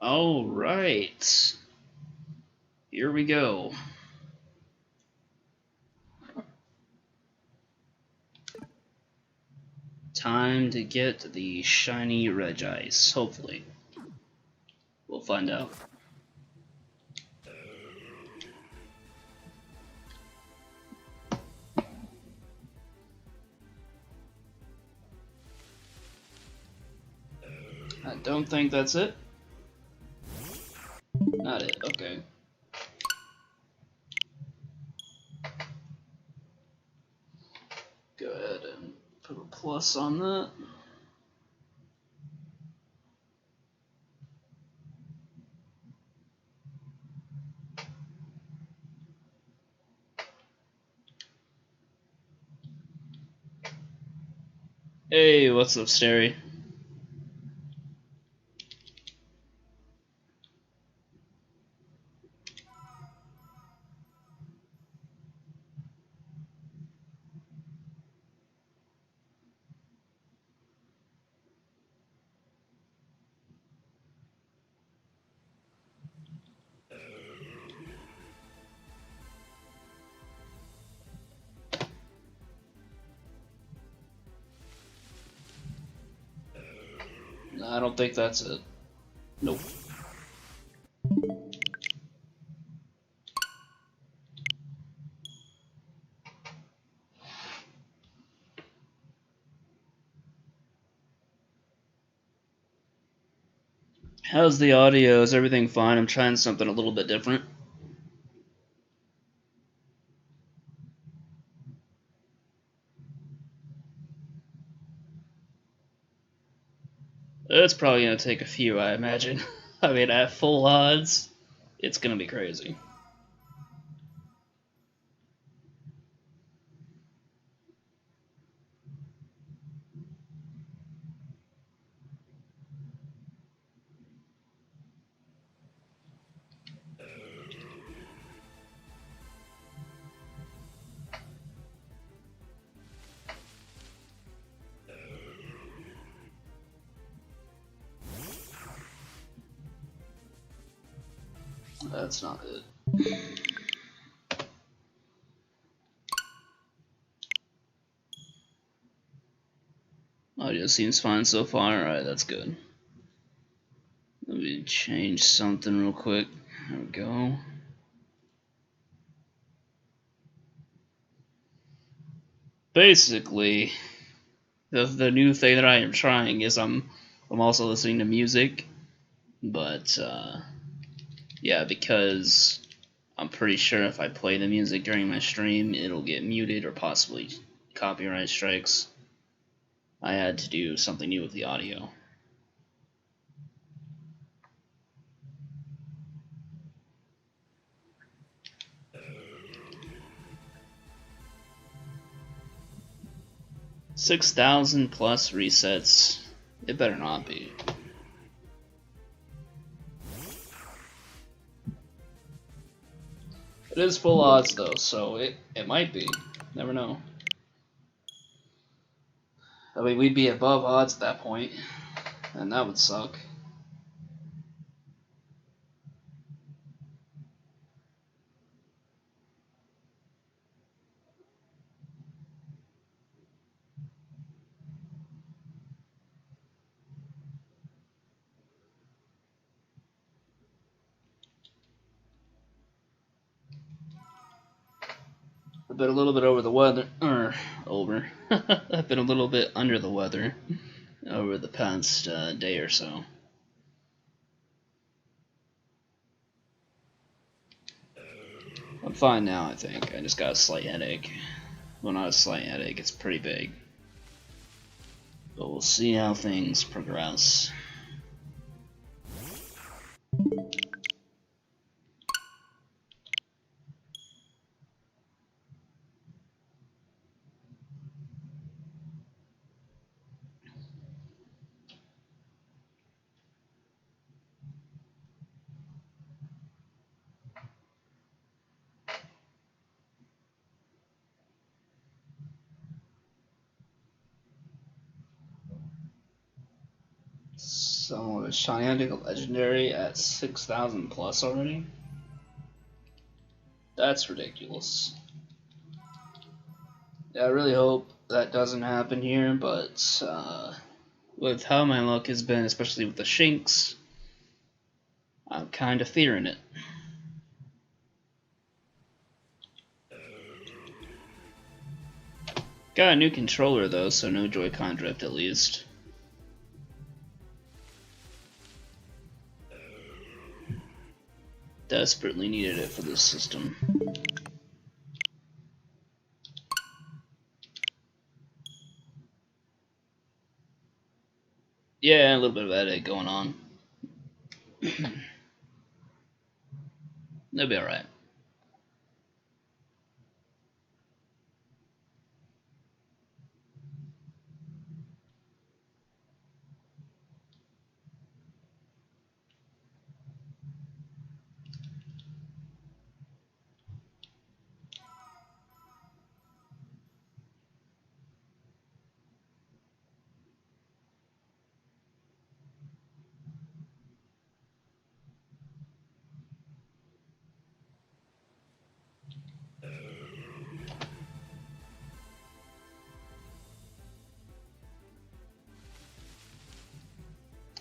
All right, here we go. Time to get the shiny Regice, hopefully. We'll find out. I don't think that's it. Not it, okay. Go ahead and put a plus on that. Hey, what's up, Stary? I don't think that's it. Nope. How's the audio? Is everything fine? I'm trying something a little bit different. It's probably gonna take a few, I imagine. I mean, at full odds, it's gonna be crazy. That's not it. Audio seems fine so far. Alright, that's good. Let me change something real quick. There we go. Basically, the new thing that I am trying is I'm also listening to music, but yeah, because I'm pretty sure if I play the music during my stream, it'll get muted or possibly copyright strikes. I had to do something new with the audio. $6,000 plus resets. It better not be. It is full odds though, so it might be. Never know. I mean, we'd be above odds at that point, and that would suck. I've been a little bit over the weather, I've been a little bit under the weather over the past day or so. I'm fine now, I think. I just got a slight headache. Well, not a slight headache, it's pretty big. But we'll see how things progress. Someone was shiny legendary at 6,000 plus already? That's ridiculous. Yeah, I really hope that doesn't happen here, but with how my luck has been, especially with the Shinx, I'm kind of fearing it. Got a new controller though, so no Joy-Con drift at least. Desperately needed it for this system. Yeah, a little bit of edit going on. They'll be alright.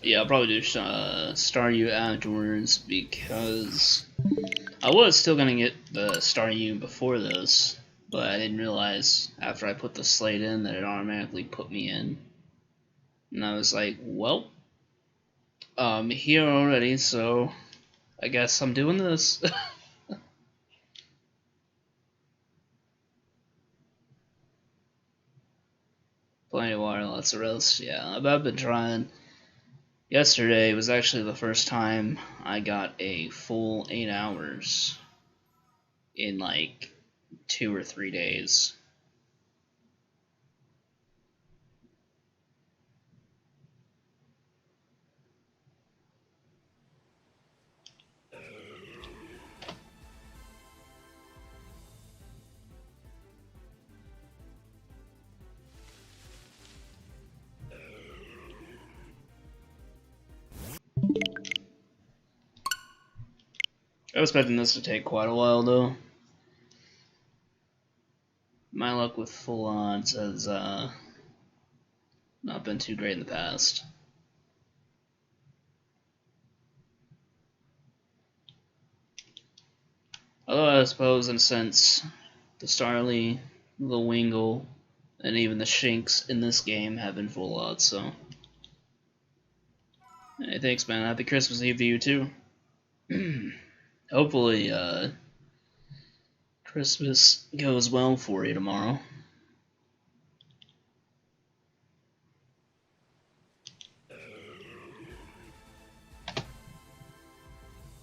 Yeah, I'll probably do Staryu afterwards because I was still gonna get the Staryu before this, but I didn't realize after I put the slate in that it automatically put me in. And I was like, well, I'm here already, so I guess I'm doing this. Plenty of water, lots of rest. Yeah, I've been trying. Yesterday was actually the first time I got a full 8 hours in like 2 or 3 days. I was expecting this to take quite a while though. My luck with full odds has not been too great in the past. Although I suppose in a sense, the Starly, the Wingull, and even the Shinx in this game have been full odds, so. Hey, thanks man, happy Christmas Eve to you too. Hopefully, Christmas goes well for you tomorrow.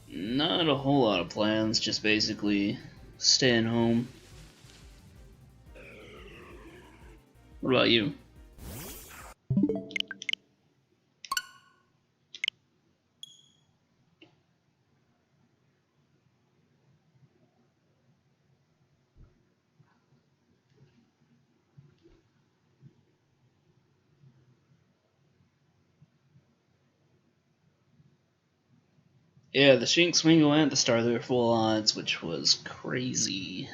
Not a whole lot of plans, just basically staying home. What about you? Yeah, the Shinx, Wingull, and the Starly were full odds, which was crazy.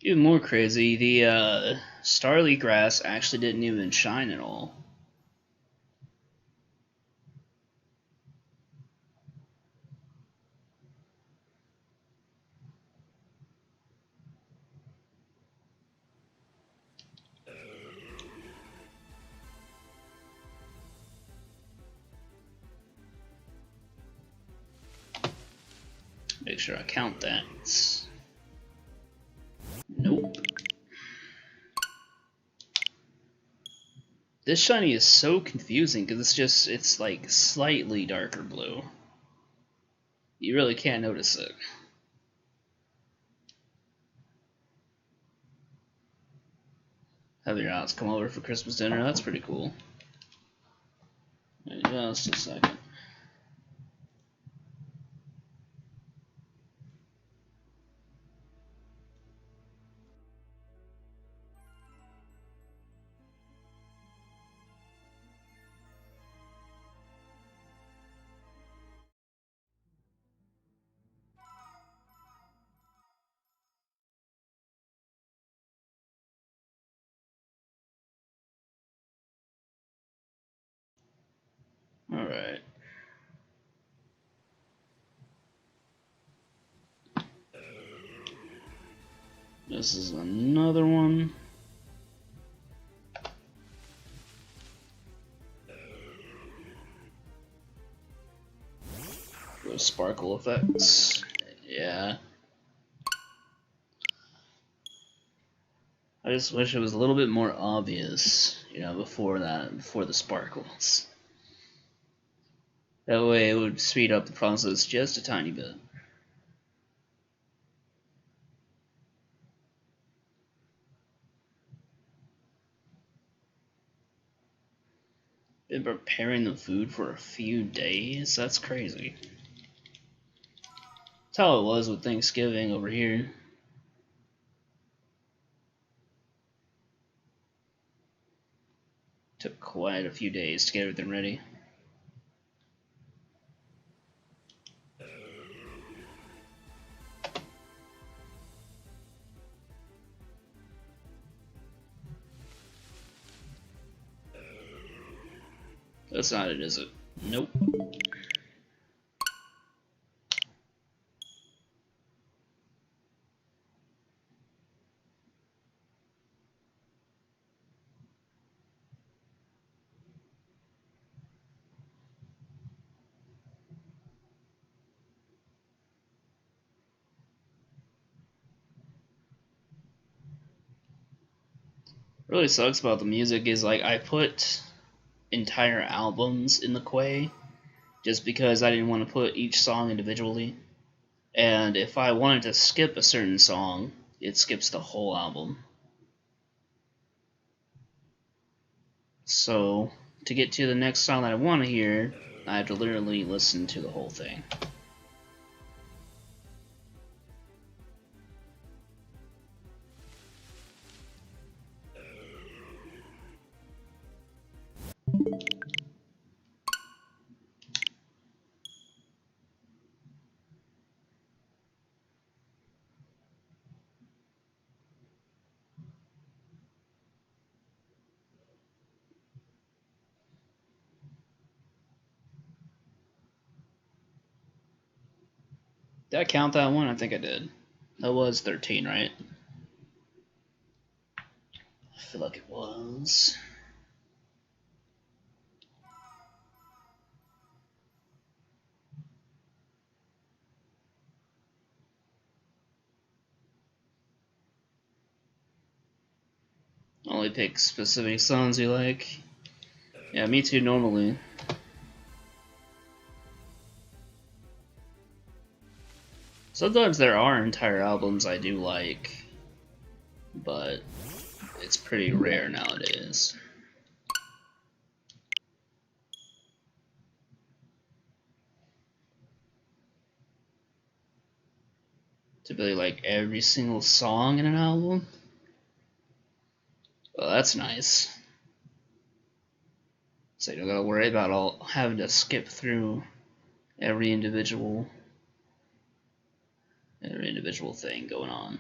Even more crazy, the Starly grass actually didn't even shine at all. Make sure I count that. Nope. This shiny is so confusing because it's like slightly darker blue. You really can't notice it. Have your aunts come over for Christmas dinner, that's pretty cool. Just a second. Alright. This is another one. Those sparkle effects. Yeah. I just wish it was a little bit more obvious, you know, before the sparkles. That way it would speed up the process just a tiny bit. Been preparing the food for a few days? That's crazy. That's how it was with Thanksgiving over here. Took quite a few days to get everything ready. That's not it, is it? Nope. Really sucks about the music is like I put entire albums in the Quay just because I didn't want to put each song individually. And if I wanted to skip a certain song, it skips the whole album. So, to get to the next song that I want to hear, I have to literally listen to the whole thing. Did I count that one? I think I did. That was 13, right? I feel like it was. Only pick specific songs you like. Yeah, me too, normally. Sometimes there are entire albums I do like, but it's pretty rare nowadays. To be like every single song in an album? Well, that's nice. So you don't gotta worry about all having to skip through every individual thing going on.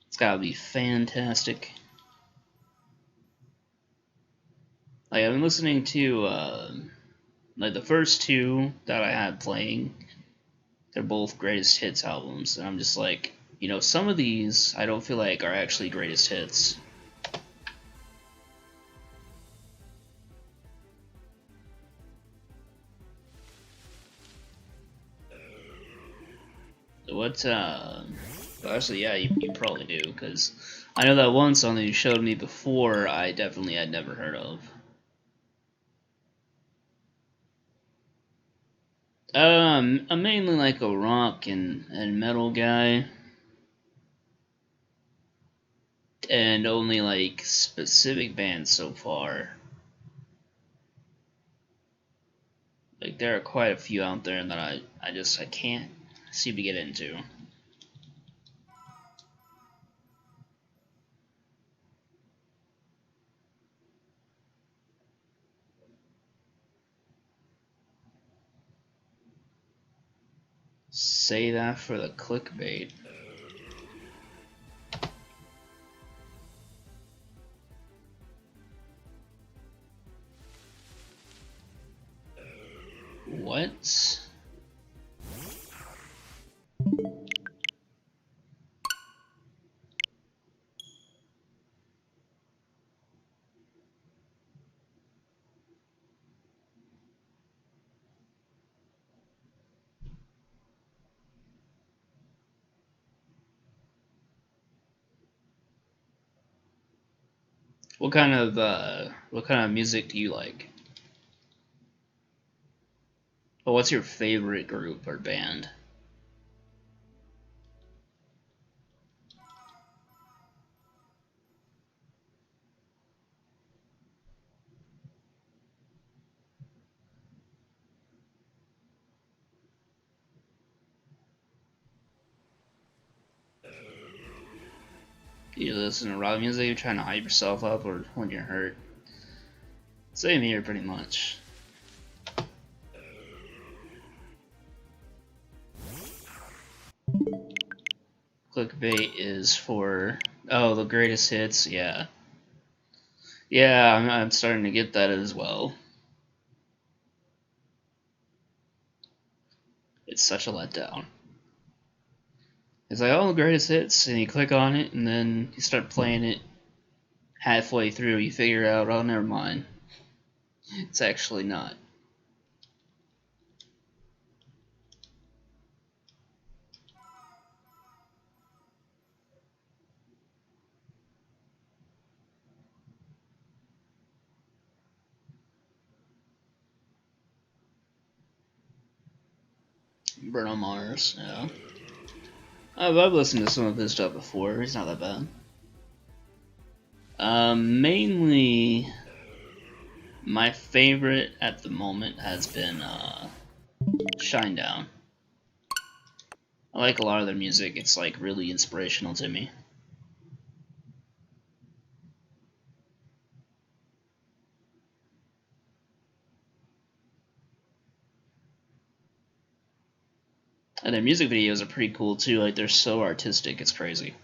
It's gotta be fantastic. Like I've been listening to like the first two that I had playing. They're both greatest hits albums, and I'm just like, you know, some of these I don't feel like are actually greatest hits. What, actually, yeah, you probably do, because I know that one song that you showed me before, I definitely had never heard of. I'm mainly like a rock and metal guy, and only like specific bands so far. Like there are quite a few out there that I can't seem to get into. Say that for the clickbait. What? What kind of music do you like? Well, what's your favorite group or band? Do you listen to rock music? You're trying to hype yourself up, or when you're hurt? Same here, pretty much. Clickbait is for the greatest hits. Yeah, yeah. I'm starting to get that as well. It's such a letdown. It's like, the greatest hits, and you click on it, and then you start playing it. Halfway through, you figure out, oh, never mind. It's actually not. Bruno Mars, yeah. I've listened to some of his stuff before. He's not that bad. Mainly, my favorite at the moment has been Shinedown. I like a lot of their music. It's like really inspirational to me. And their music videos are pretty cool too. Like, they're so artistic, it's crazy.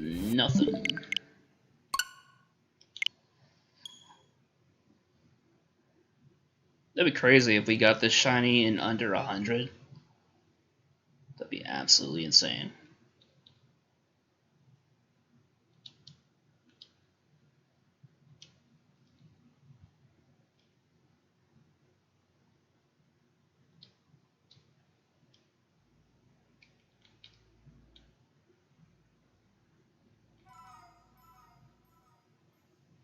Nothing. That'd be crazy if we got this shiny in under 100. That'd be absolutely insane.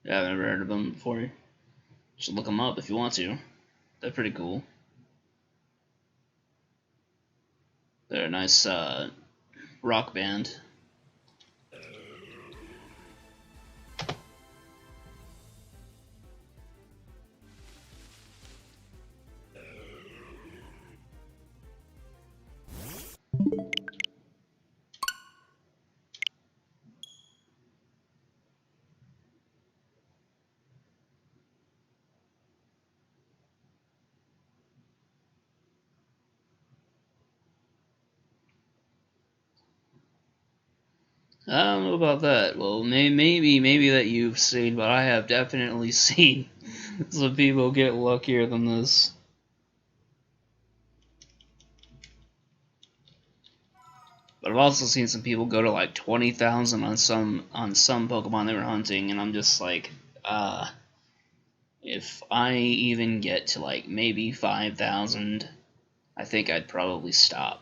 Yeah, I've never heard of them before. You should look them up if you want to. They're pretty cool. They're a nice rock band. I don't know about that. Well, maybe that you've seen, but I have definitely seen some people get luckier than this. But I've also seen some people go to like 20,000 on some Pokemon they were hunting, and I'm just like, if I even get to like maybe 5,000, I think I'd probably stop.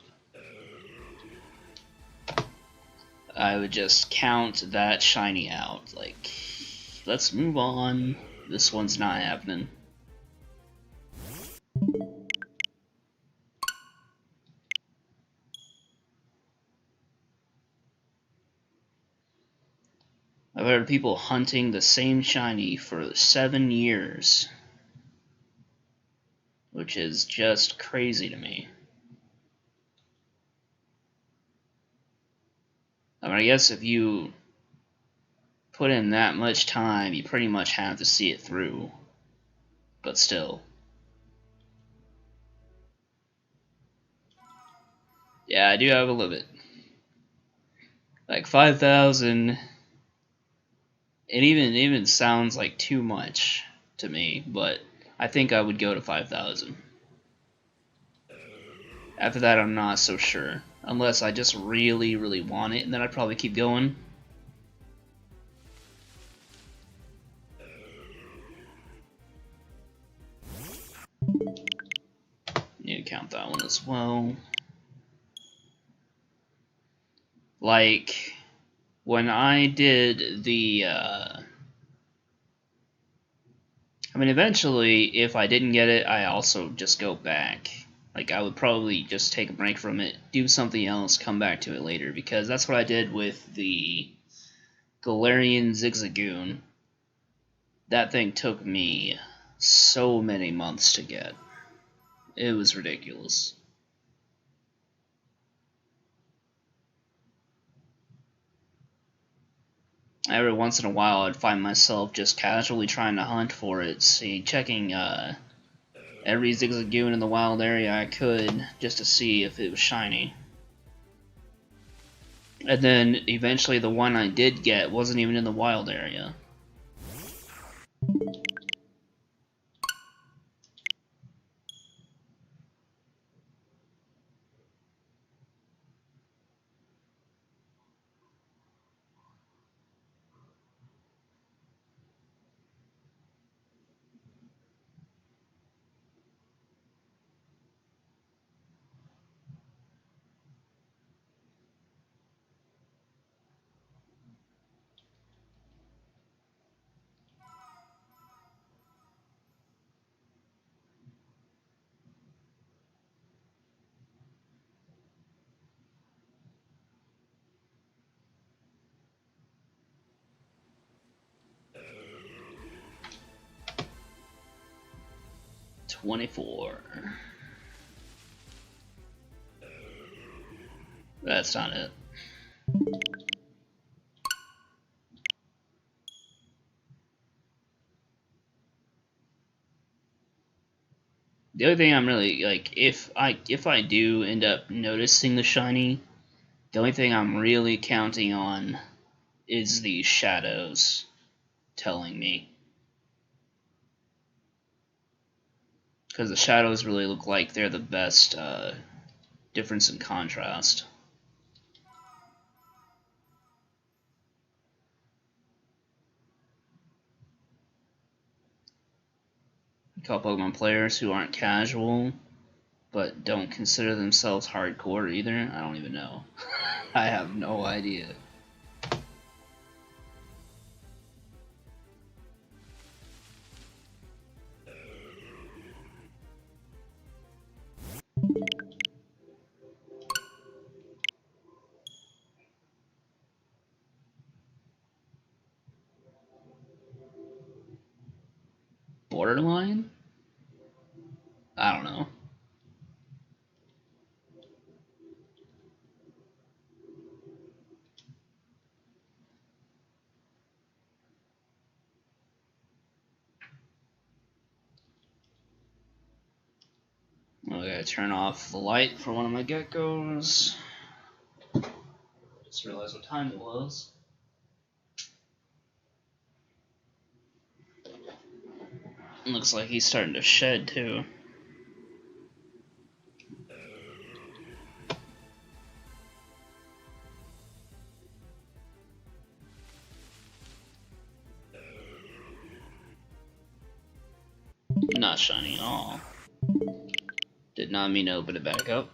I would just count that shiny out. Like, let's move on. This one's not happening. I've heard people hunting the same shiny for 7 years, which is just crazy to me. I mean, I guess if you put in that much time, you pretty much have to see it through. But still. Yeah, I do have a limit. Like 5,000, it even sounds like too much to me, but I think I would go to 5,000. After that, I'm not so sure. Unless I just really, really want it, and then I'd probably keep going. Need to count that one as well. Like, when I did the, I mean, eventually, if I didn't get it, I also just go back. Like, I would probably just take a break from it, do something else, come back to it later, because that's what I did with the Galarian Zigzagoon. That thing took me so many months to get. It was ridiculous. Every once in a while, I'd find myself just casually trying to hunt for it, checking every Zigzagoon in the wild area I could, just to see if it was shiny. And then, eventually, the one I did get wasn't even in the wild area. $24. That's not it. The only thing I'm really, like, if I do end up noticing the shiny, the only thing I'm really counting on is the shadows telling me. Because the shadows really look like they're the best difference in contrast. A couple Pokemon players who aren't casual, but don't consider themselves hardcore either, I don't even know. I have no idea. Borderline? I don't know. I gotta turn off the light for one of my geckos. Just realized what time it was. Looks like he's starting to shed too. Not shiny at all. Did not mean to open it back up.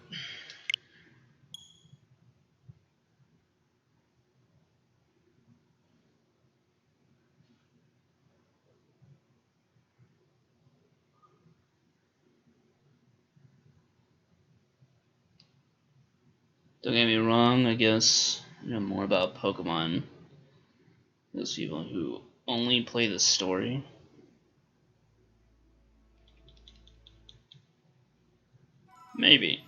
Don't get me wrong, I guess I know more about Pokemon Those people who only play the story. Maybe.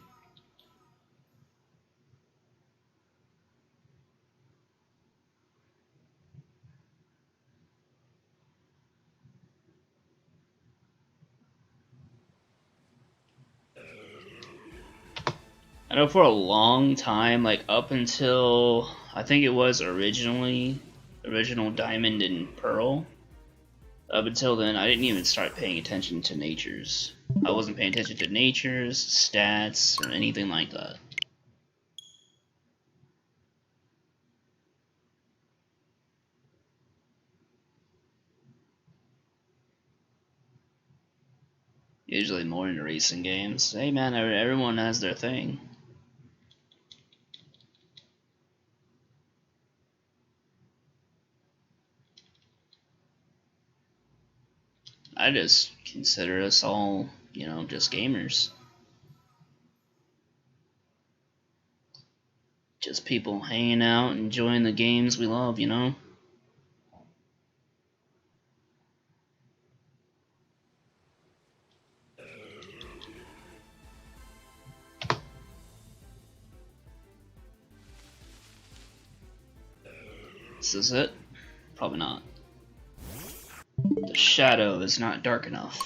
I know for a long time, like up until I think it was original Diamond and Pearl. Up until then, I didn't even start paying attention to natures. I wasn't paying attention to natures, stats, or anything like that. Usually more into racing games. Hey man, everyone has their thing. I just consider us all, just gamers. Just people hanging out, enjoying the games we love. This is it? Probably not. The shadow is not dark enough.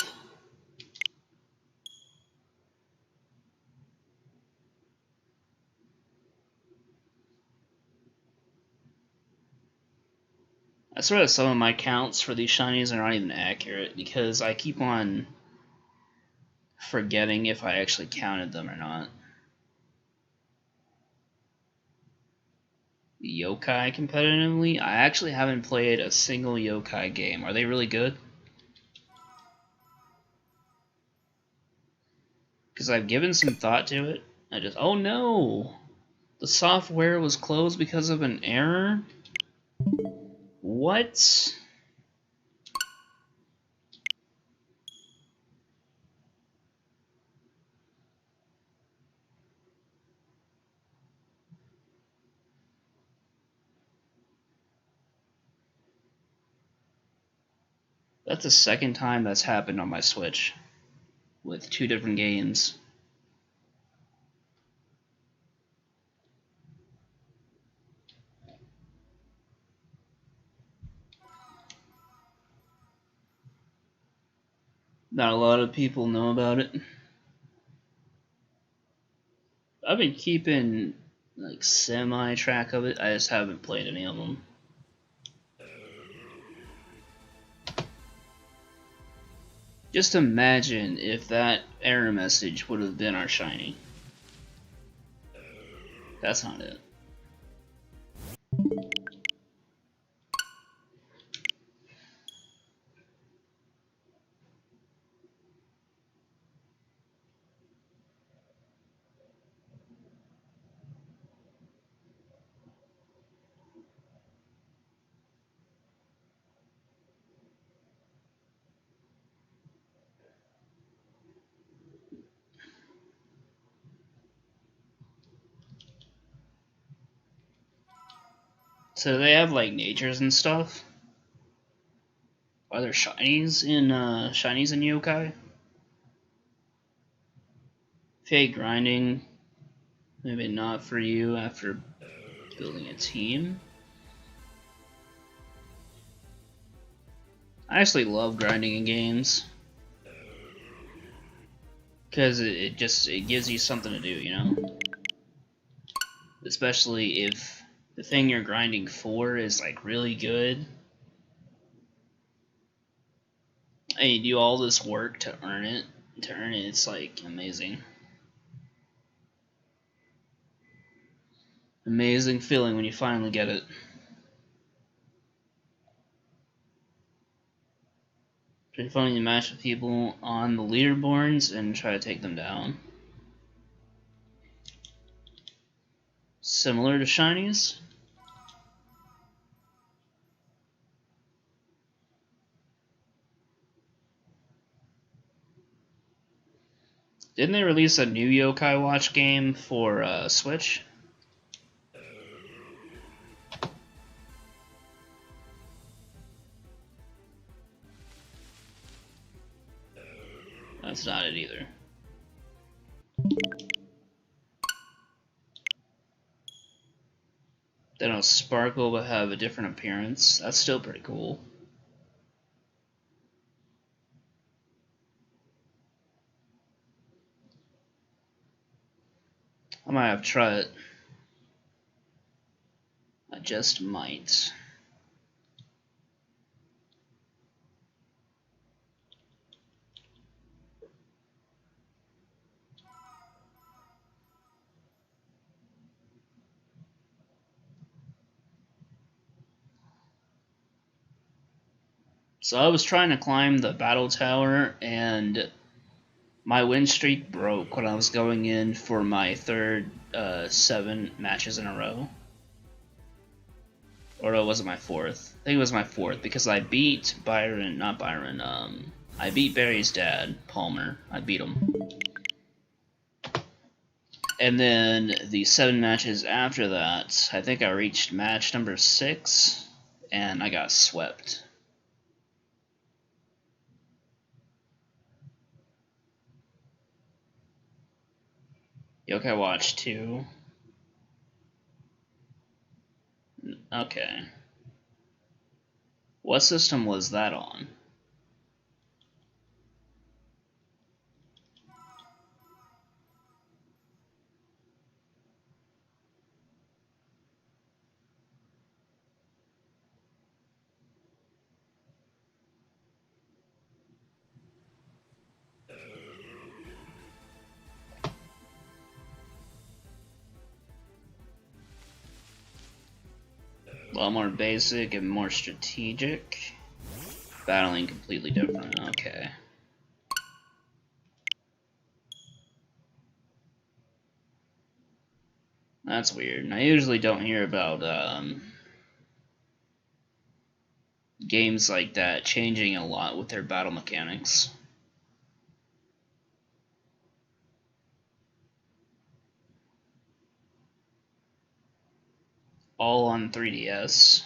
I swear that some of my counts for these shinies are not even accurate because I keep on forgetting if I actually counted them or not. Yokai competitively? I actually haven't played a single yokai game. Are they really good? Because I've given some thought to it. Oh no! The software was closed because of an error? What? That's the second time that's happened on my Switch. With 2 different games. Not a lot of people know about it. I've been keeping like semi track of it. I just haven't played any of them. Just imagine if that error message would have been our shiny. That's not it. So they have like natures and stuff. Are there shinies in yokai? Fake grinding, maybe not for you after building a team. I actually love grinding in games because it gives you something to do, especially if the thing you're grinding for is like really good. And you do all this work to earn it. It's like amazing. Amazing feeling when you finally get it. Pretty funny to match with people on the leaderboards and try to take them down. Similar to shinies. Didn't they release a new Yokai Watch game for Switch? That's not it either. They don't sparkle but have a different appearance. That's still pretty cool. I might have to try it. I just might. So I was trying to climb the battle tower, and my win streak broke when I was going in for my third 7 matches in a row. Or was it my fourth? I think it was my fourth, because I beat I beat Barry's dad, Palmer. I beat him. And then the 7 matches after that, I think I reached match number 6, and I got swept. Yokai Watch 2. Okay. What system was that on? A lot more basic and more strategic. Battling completely different. Okay. That's weird. I usually don't hear about games like that changing a lot with their battle mechanics. All on 3DS.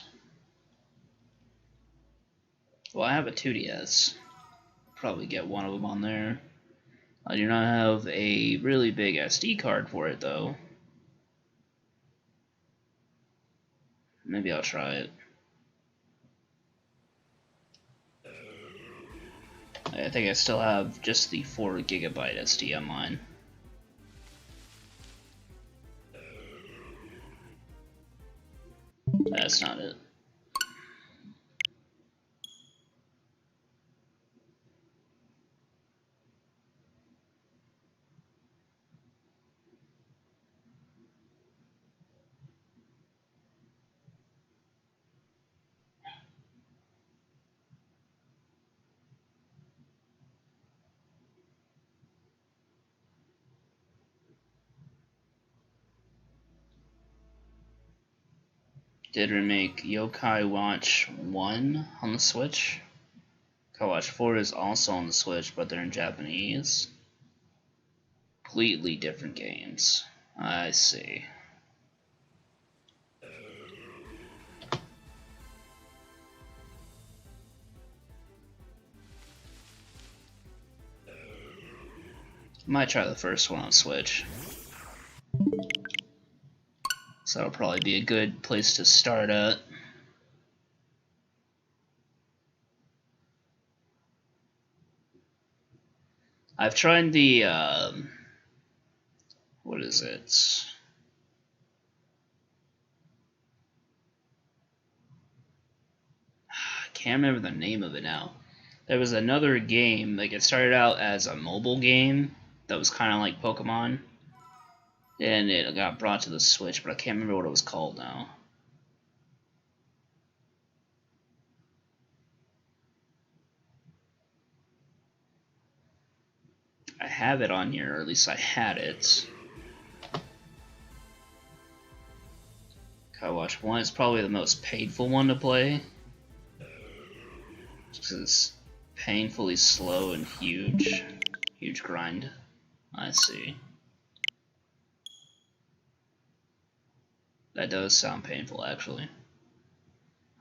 Well, I have a 2DS. Probably get one of them on there. I do not have a really big SD card for it, though. Maybe I'll try it. I think I still have just the 4GB SD on mine. That's not it. Did remake Yokai Watch 1 on the Switch. Yokai Watch 4 is also on the Switch, but they're in Japanese. Completely different games. I see. Might try the first one on Switch. So that'll probably be a good place to start at. I've tried the, what is it? I can't remember the name of it now. There was another game, like it started out as a mobile game that was kind of like Pokemon. And it got brought to the Switch, but I can't remember what it was called now. I have it on here, or at least I had it. Yokai Watch 1 is probably the most painful one to play. Just because it's painfully slow and huge. Huge grind. I see. That does sound painful, actually.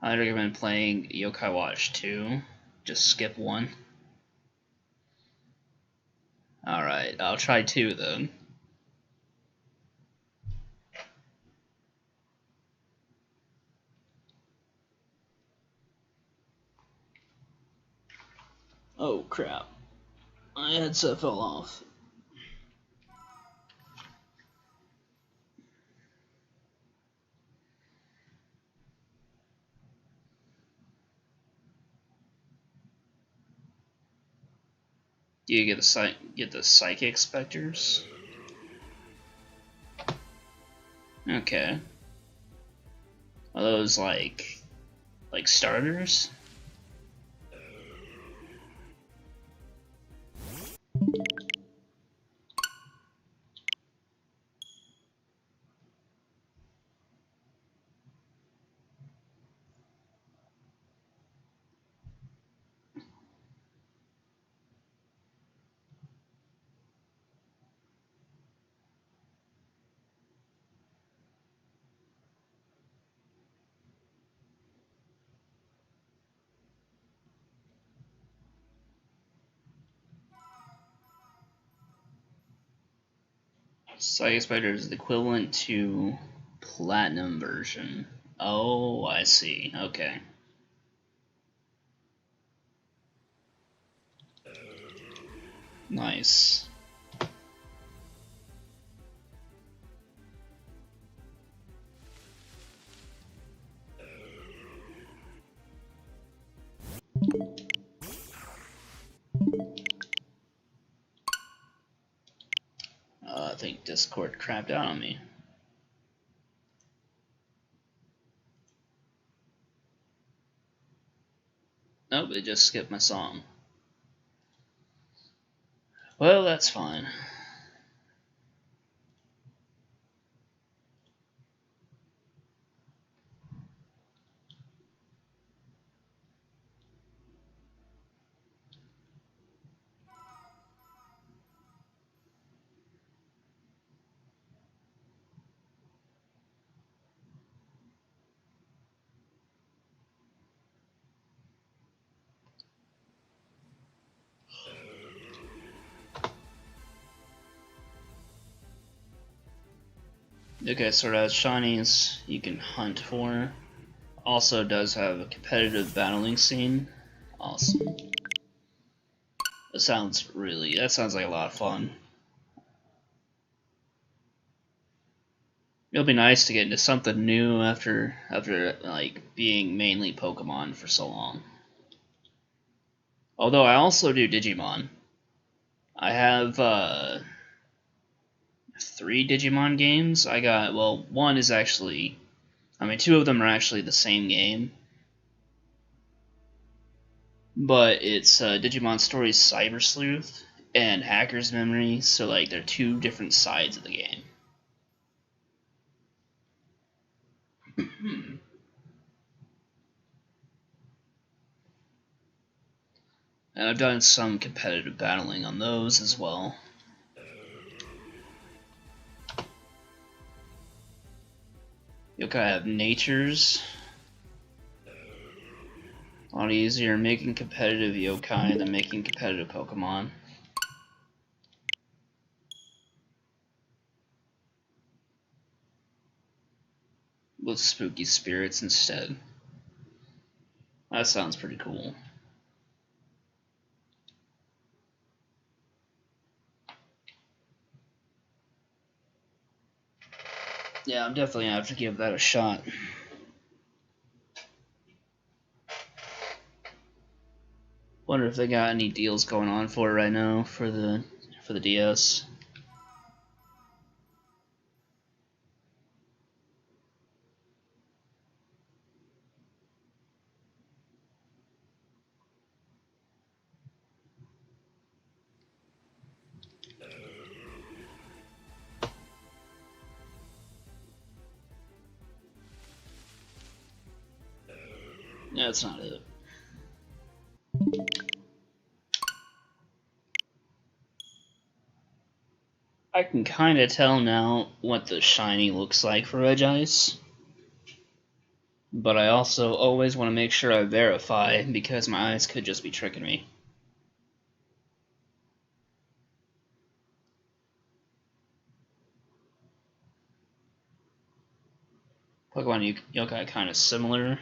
I recommend playing Yokai Watch 2. Just skip 1. Alright, I'll try 2 then. Oh crap. My headset fell off. Do you get the psychic specters? Okay. Are those like starters? Psychic Spider is the equivalent to Platinum version. Oh, I see. Okay. Nice. I think Discord crapped out on me. Nope, it just skipped my song. Well, that's fine. Okay, so that's shinies you can hunt for. Also does have a competitive battling scene. Awesome. That sounds like a lot of fun. It'll be nice to get into something new after like being mainly Pokemon for so long. Although I also do Digimon. I have 3 Digimon games. I got, well, one is actually, 2 of them are actually the same game. But it's Digimon Stories Cyber Sleuth and Hacker's Memory, so like they're 2 different sides of the game. And I've done some competitive battling on those as well. Yokai have natures. A lot easier making competitive yokai than making competitive Pokemon. With spooky spirits instead. That sounds pretty cool. Yeah, I'm definitely gonna have to give that a shot. Wonder if they got any deals going on for it right now for the DS. That's not it. I can kind of tell now what the shiny looks like for Regice. But I also always want to make sure I verify because my eyes could just be tricking me. Pokemon Yokai kind of similar.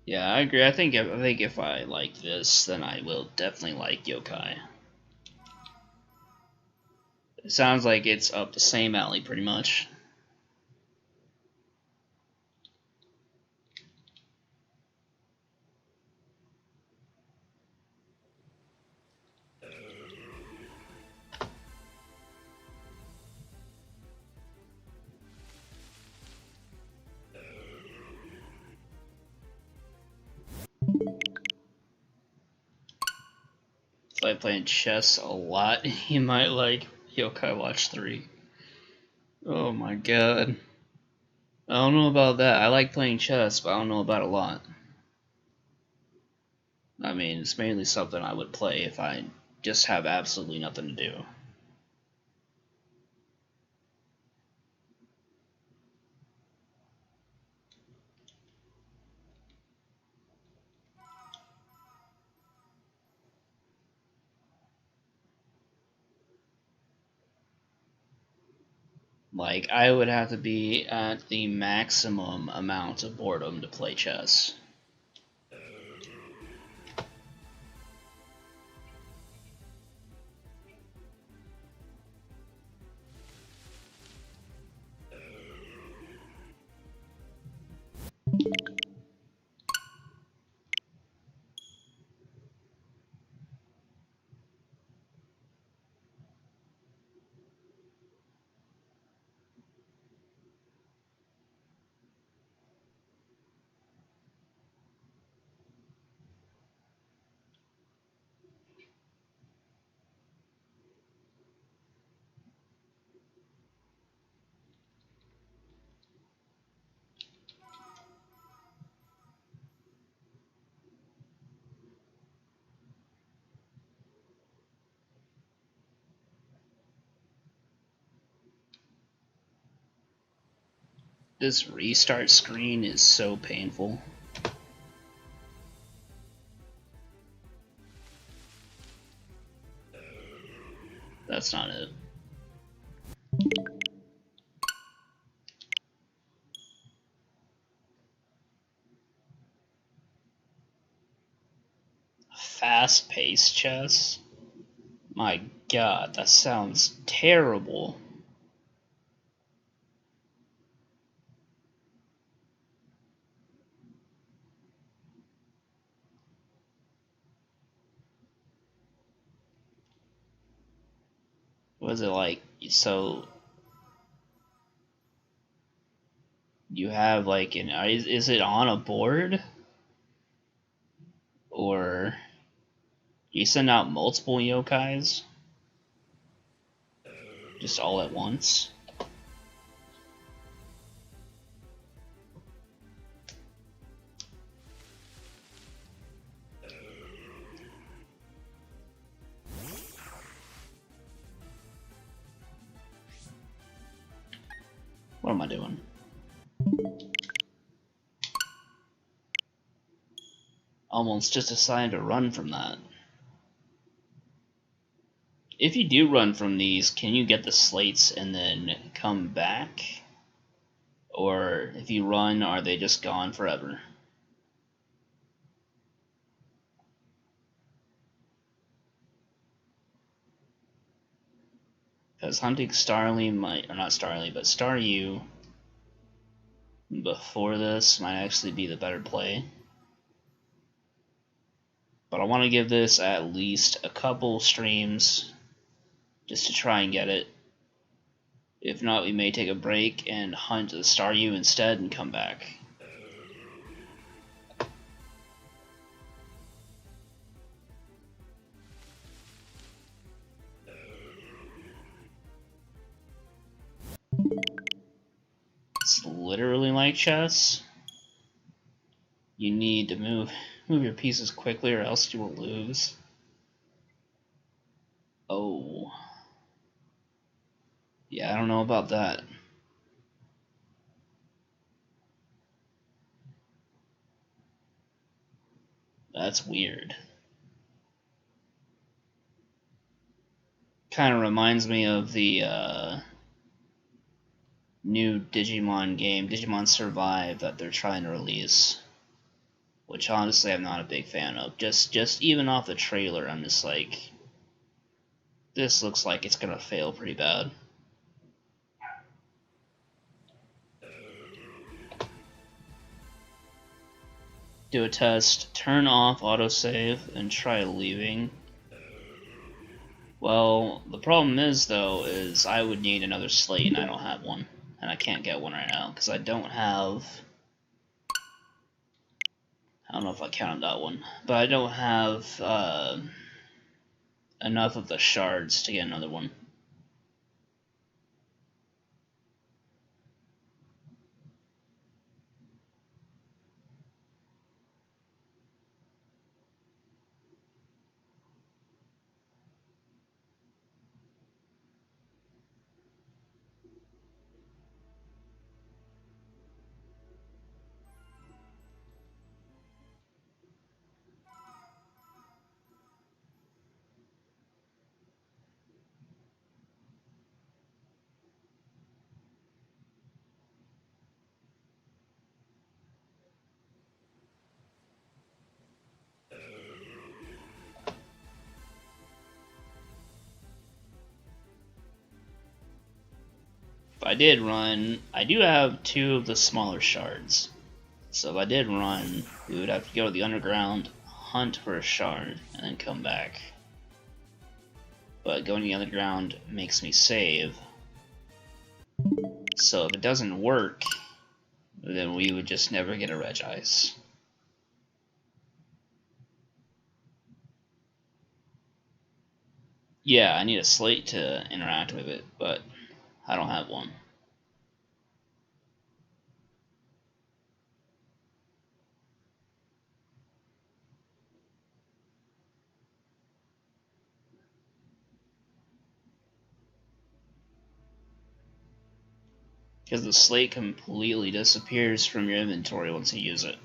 Yeah, I agree. I think if I like this, then I will definitely like Yokai. It sounds like it's up the same alley, pretty much. If I play chess a lot, you might like Yokai Watch 3. Oh my god. I don't know about that. I like playing chess, but I don't know about a lot. I mean, it's mainly something I would play if I just have absolutely nothing to do. Like, I would have to be at the maximum amount of boredom to play chess. This restart screen is so painful. That's not it. Fast-paced chess? My god, that sounds terrible. Was it like, so you have like an, is it on a board? Or you send out multiple yokais? Just all at once? What am I doing? Almost just decided to run from that. If you do run from these, can you get the slates and then come back? Or if you run, are they just gone forever? Because hunting Starly might, or not Starly, but Staryu before this might actually be the better play. But I want to give this at least a couple streams just to try and get it. If not, we may take a break and hunt the Staryu instead and come back. It's literally like chess. You need to move your pieces quickly or else you will lose. Oh. Yeah, I don't know about that. That's weird. Kind of reminds me of the new Digimon game, Digimon Survive, that they're trying to release, which honestly I'm not a big fan of. Just even off the trailer, I'm just like, this looks like it's gonna fail pretty bad. Do a test, turn off autosave, and try leaving. Well, the problem is, though, is I would need another slate, and I don't have one. And I can't get one right now, because I don't have... I don't know if I counted that one. But I don't have enough of the shards to get another one. If I did run, I do have 2 of the smaller shards. So if I did run, we would have to go to the underground, hunt for a shard, and then come back. But going to the underground makes me save. So if it doesn't work, then we would just never get a Regice. Yeah, I need a slate to interact with it, but I don't have one. Because the slate completely disappears from your inventory once you use it.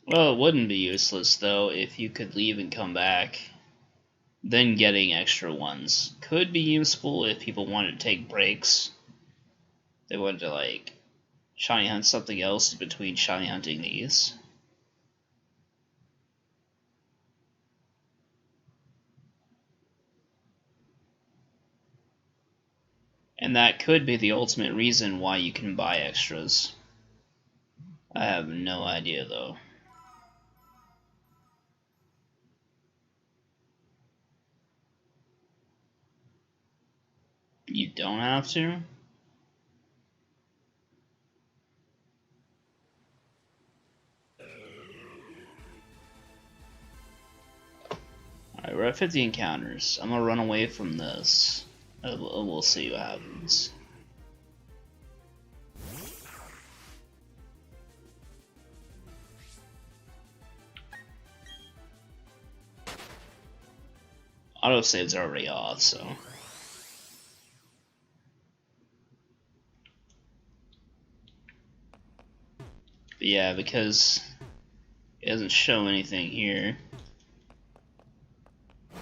Well, it wouldn't be useless, though, if you could leave and come back. Then getting extra ones could be useful if people wanted to take breaks. They wanted to, like, shiny hunt something else between shiny hunting these. And that could be the ultimate reason why you can buy extras. I have no idea, though. You don't have to? Alright, we're at 50 encounters. I'm gonna run away from this. We'll see what happens. Autosaves are already off, so... But yeah, because it doesn't show anything here.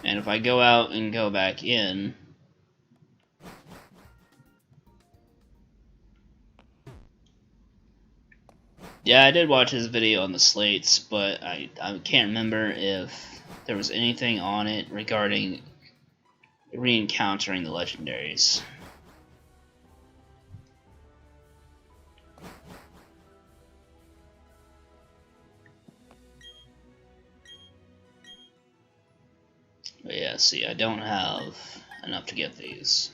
And if I go out and go back in... Yeah, I did watch his video on the slates, but I can't remember if there was anything on it regarding re-encountering the legendaries. But yeah, see, I don't have enough to get these.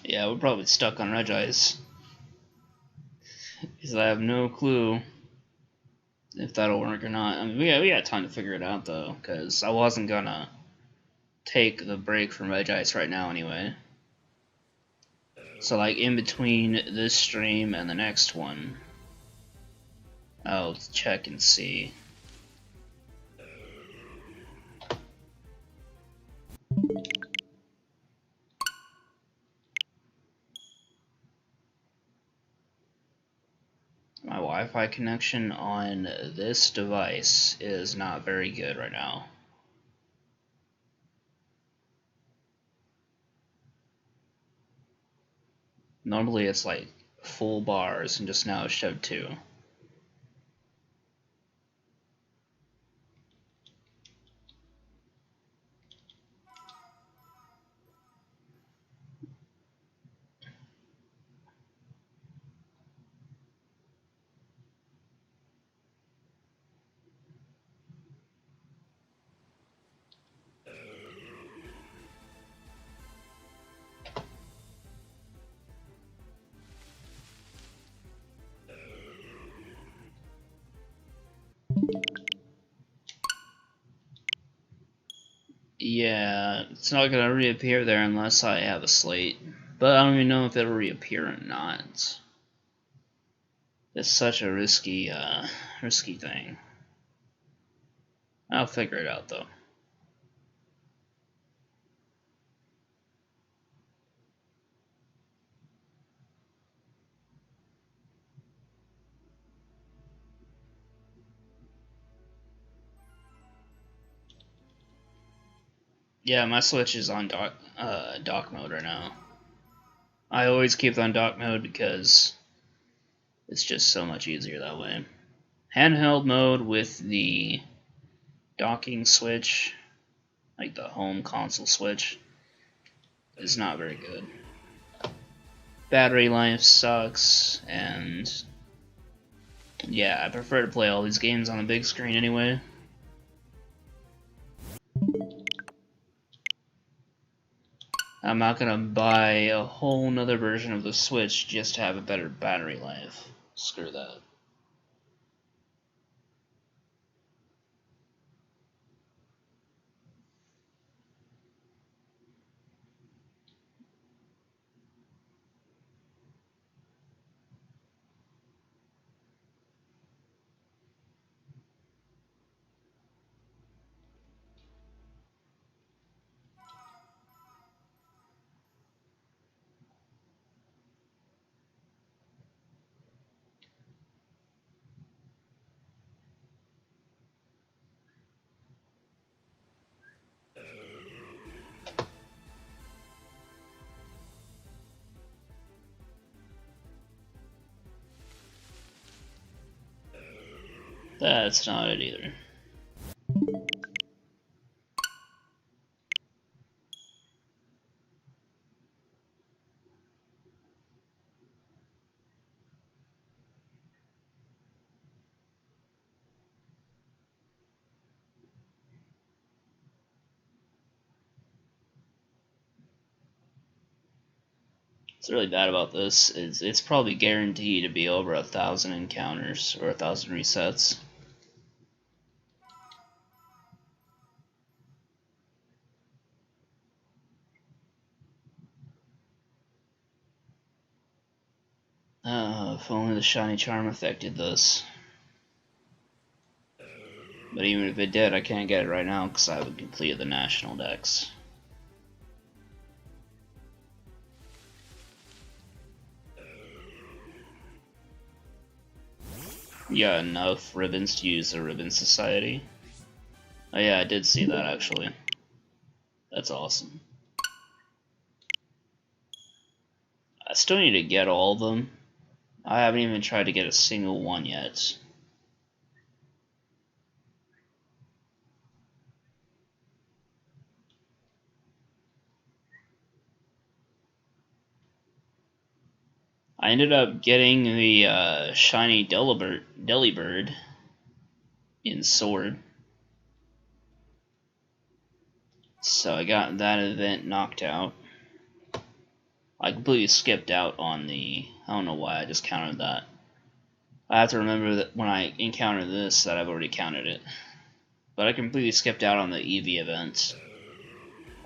Yeah, we're probably stuck on Regice. Because I have no clue if that'll work or not. I mean, we got time to figure it out, though, because I wasn't gonna take the break from Regice right now anyway. So, like, in between this stream and the next one, I'll check and see. My Wi-Fi connection on this device is not very good right now. Normally it's like full bars, and just now it showed 2. Yeah, it's not gonna reappear there unless I have a slate. But I don't even know if it'll reappear or not. It's such a risky thing. I'll figure it out though. Yeah, my Switch is on dock mode right now. I always keep it on dock mode because it's just so much easier that way. Handheld mode with the docking switch, like the home console switch, is not very good. Battery life sucks, and yeah, I prefer to play all these games on the big screen anyway. I'm not gonna buy a whole nother version of the Switch just to have a better battery life. Screw that. That's not it either. What's really bad about this is it's probably guaranteed to be over 1,000 encounters or 1,000 resets. If only the shiny charm affected this. But even if it did, I can't get it right now because I haven't completed the national decks. You got enough ribbons to use the Ribbon Society? Oh yeah, I did see that actually. That's awesome. I still need to get all of them. I haven't even tried to get a single one yet. I ended up getting the shiny Delibird in Sword. So I got that event knocked out. I completely skipped out on the... I don't know why I just counted that. I have to remember that when I encounter this that I've already counted it. But I completely skipped out on the EV event.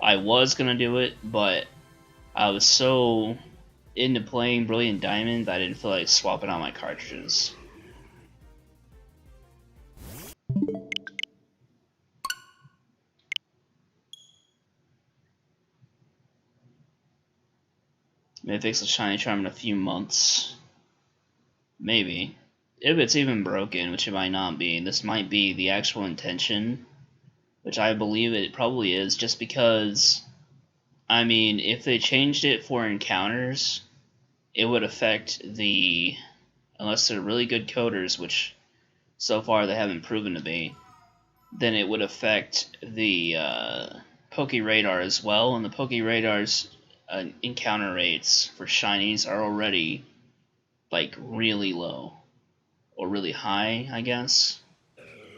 I was gonna do it, but I was so into playing Brilliant Diamond that I didn't feel like swapping out my cartridges. Maybe fix the shiny charm in a few months. Maybe. If it's even broken, which it might not be, this might be the actual intention, which I believe it probably is, just because, I mean, if they changed it for encounters, it would affect the, unless they're really good coders, which so far they haven't proven to be, then it would affect the Poke Radar as well, and the Poke Radar's encounter rates for shinies are already like really low or really high, I guess.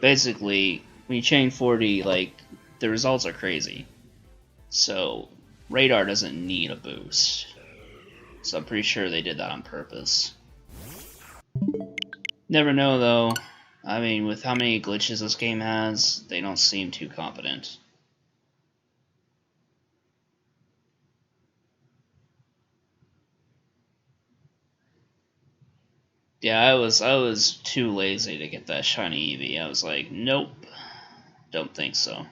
Basically, when you chain 40, like the results are crazy. So Radar doesn't need a boost. So I'm pretty sure they did that on purpose. Never know though. I mean, with how many glitches this game has, they don't seem too competent. Yeah, I was too lazy to get that shiny Eevee. I was like, nope, don't think so.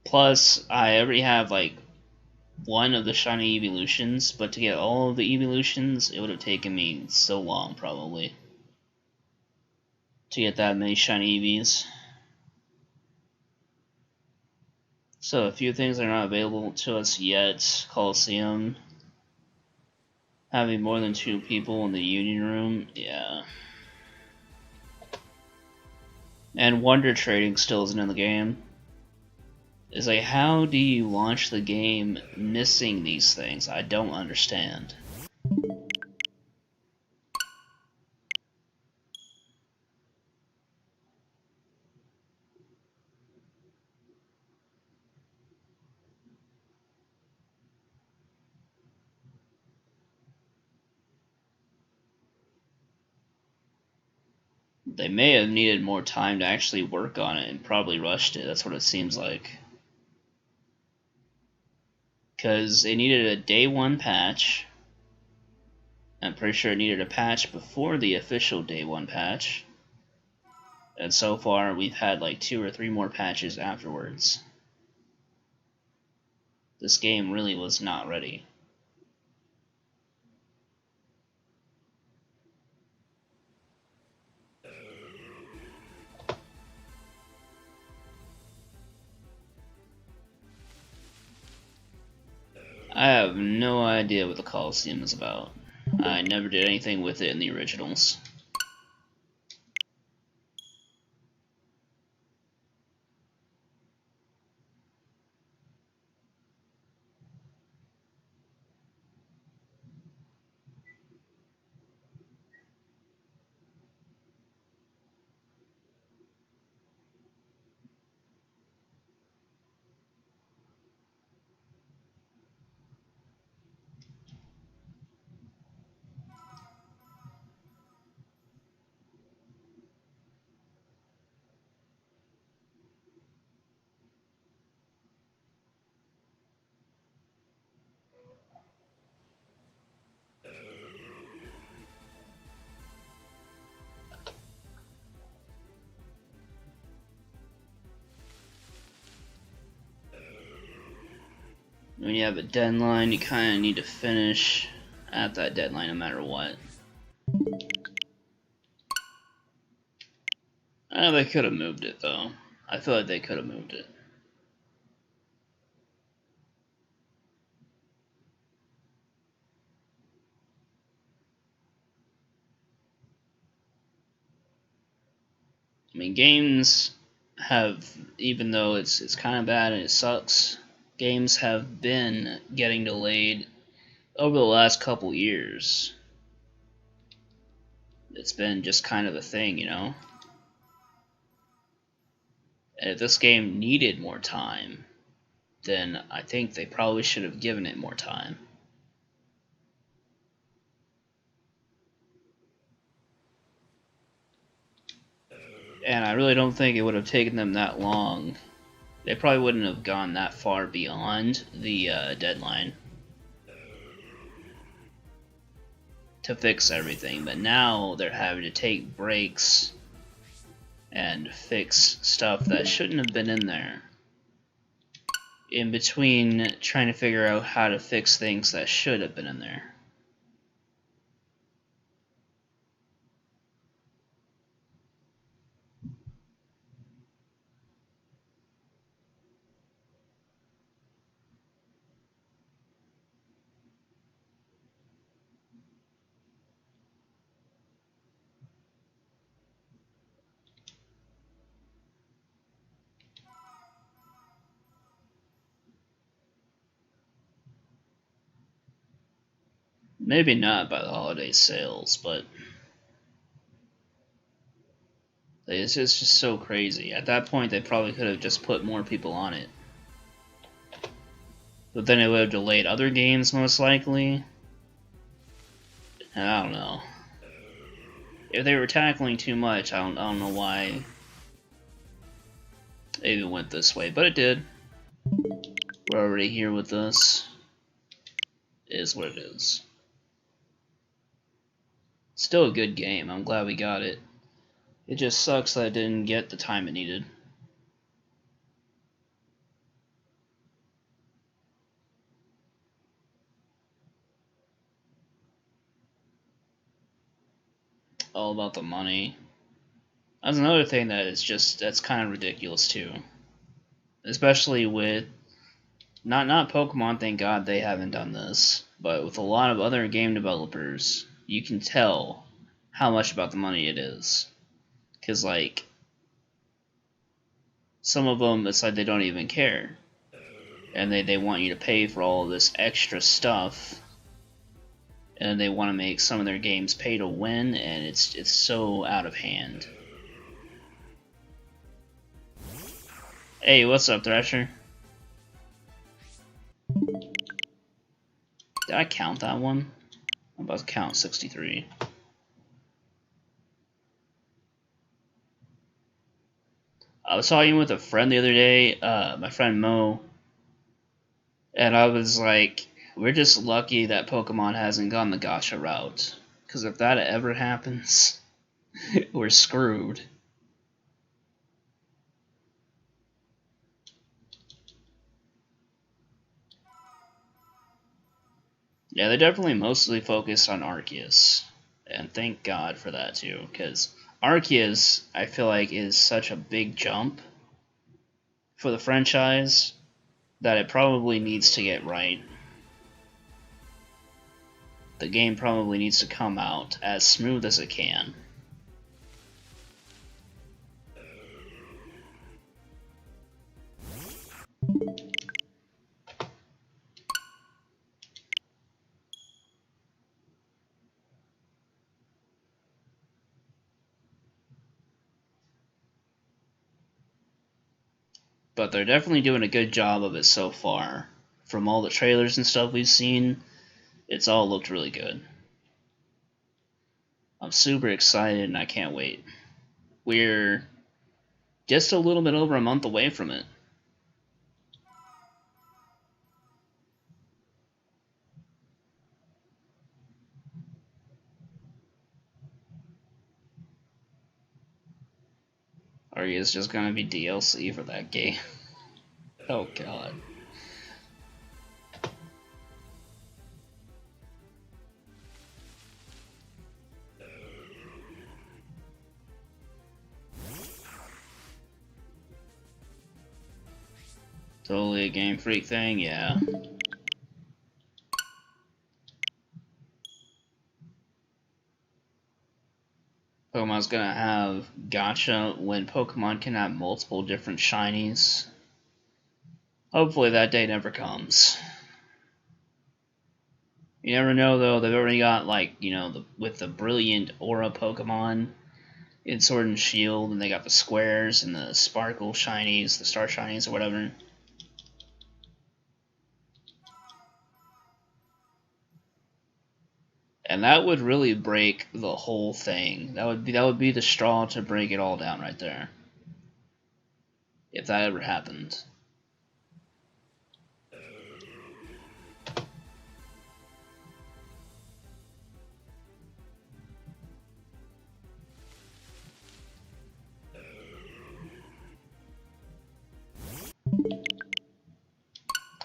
Plus, I already have like one of the shiny evolutions, but to get all of the evolutions, it would have taken me so long, probably, to get that many shiny Eevees. So a few things are not available to us yet. Coliseum. Having more than 2 people in the Union Room, yeah. And Wonder Trading still isn't in the game. It's like, how do you launch the game missing these things? I don't understand. They may have needed more time to actually work on it and probably rushed it. That's what it seems like. Because it needed a day 1 patch. I'm pretty sure it needed a patch before the official day 1 patch. And so far, we've had like 2 or 3 more patches afterwards. This game really was not ready. I have no idea what the Coliseum is about. I never did anything with it in the originals. When you have a deadline, you kind of need to finish at that deadline no matter what. I know they could have moved it though. I feel like they could have moved it. I mean, games have, even though it's kind of bad and it sucks, games have been getting delayed over the last couple years. It's been just kind of a thing, you know? And if this game needed more time, then I think they probably should have given it more time. And I really don't think it would have taken them that long. They probably wouldn't have gone that far beyond the deadline to fix everything. But now they're having to take breaks and fix stuff that shouldn't have been in there, in between trying to figure out how to fix things that should have been in there. Maybe not by the holiday sales, but it's just so crazy. At that point, they probably could have just put more people on it. But then it would have delayed other games, most likely. I don't know. If they were tackling too much, I don't know why it even went this way, but it did. We're already here with this. It is what it is. Still a good game. I'm glad we got it. It just sucks that it didn't get the time it needed. All about the money. That's another thing that is just, that's kind of ridiculous too. Especially with, not Pokemon, thank God they haven't done this, but with a lot of other game developers, you can tell how much about the money it is. Because, like, some of them, it's like they don't even care. And they want you to pay for all of this extra stuff. And they want to make some of their games pay to win, and it's so out of hand. Hey, what's up, Thrasher? Did I count that one? I'm about to count 63. I was talking with a friend the other day, my friend Mo, and I was like, we're just lucky that Pokemon hasn't gone the gacha route. Because if that ever happens, we're screwed. Yeah, they definitely mostly focus on Arceus. And thank God for that too, because Arceus, I feel like, is such a big jump for the franchise that it probably needs to get right. The game probably needs to come out as smooth as it can. But they're definitely doing a good job of it so far. From all the trailers and stuff we've seen, it's all looked really good. I'm super excited and I can't wait. We're just a little bit over a month away from it. Arceus just gonna be DLC for that game. Oh god. Totally a Game Freak thing, yeah. Pokemon's gonna have gacha when Pokemon can have multiple different shinies. Hopefully that day never comes. You never know though, they've already got, like, you know, with the brilliant Aura Pokemon, in Sword and Shield, and they got the squares and the sparkle shinies, the star shinies or whatever. And that would really break the whole thing. That would be the straw to break it all down right there. If that ever happened.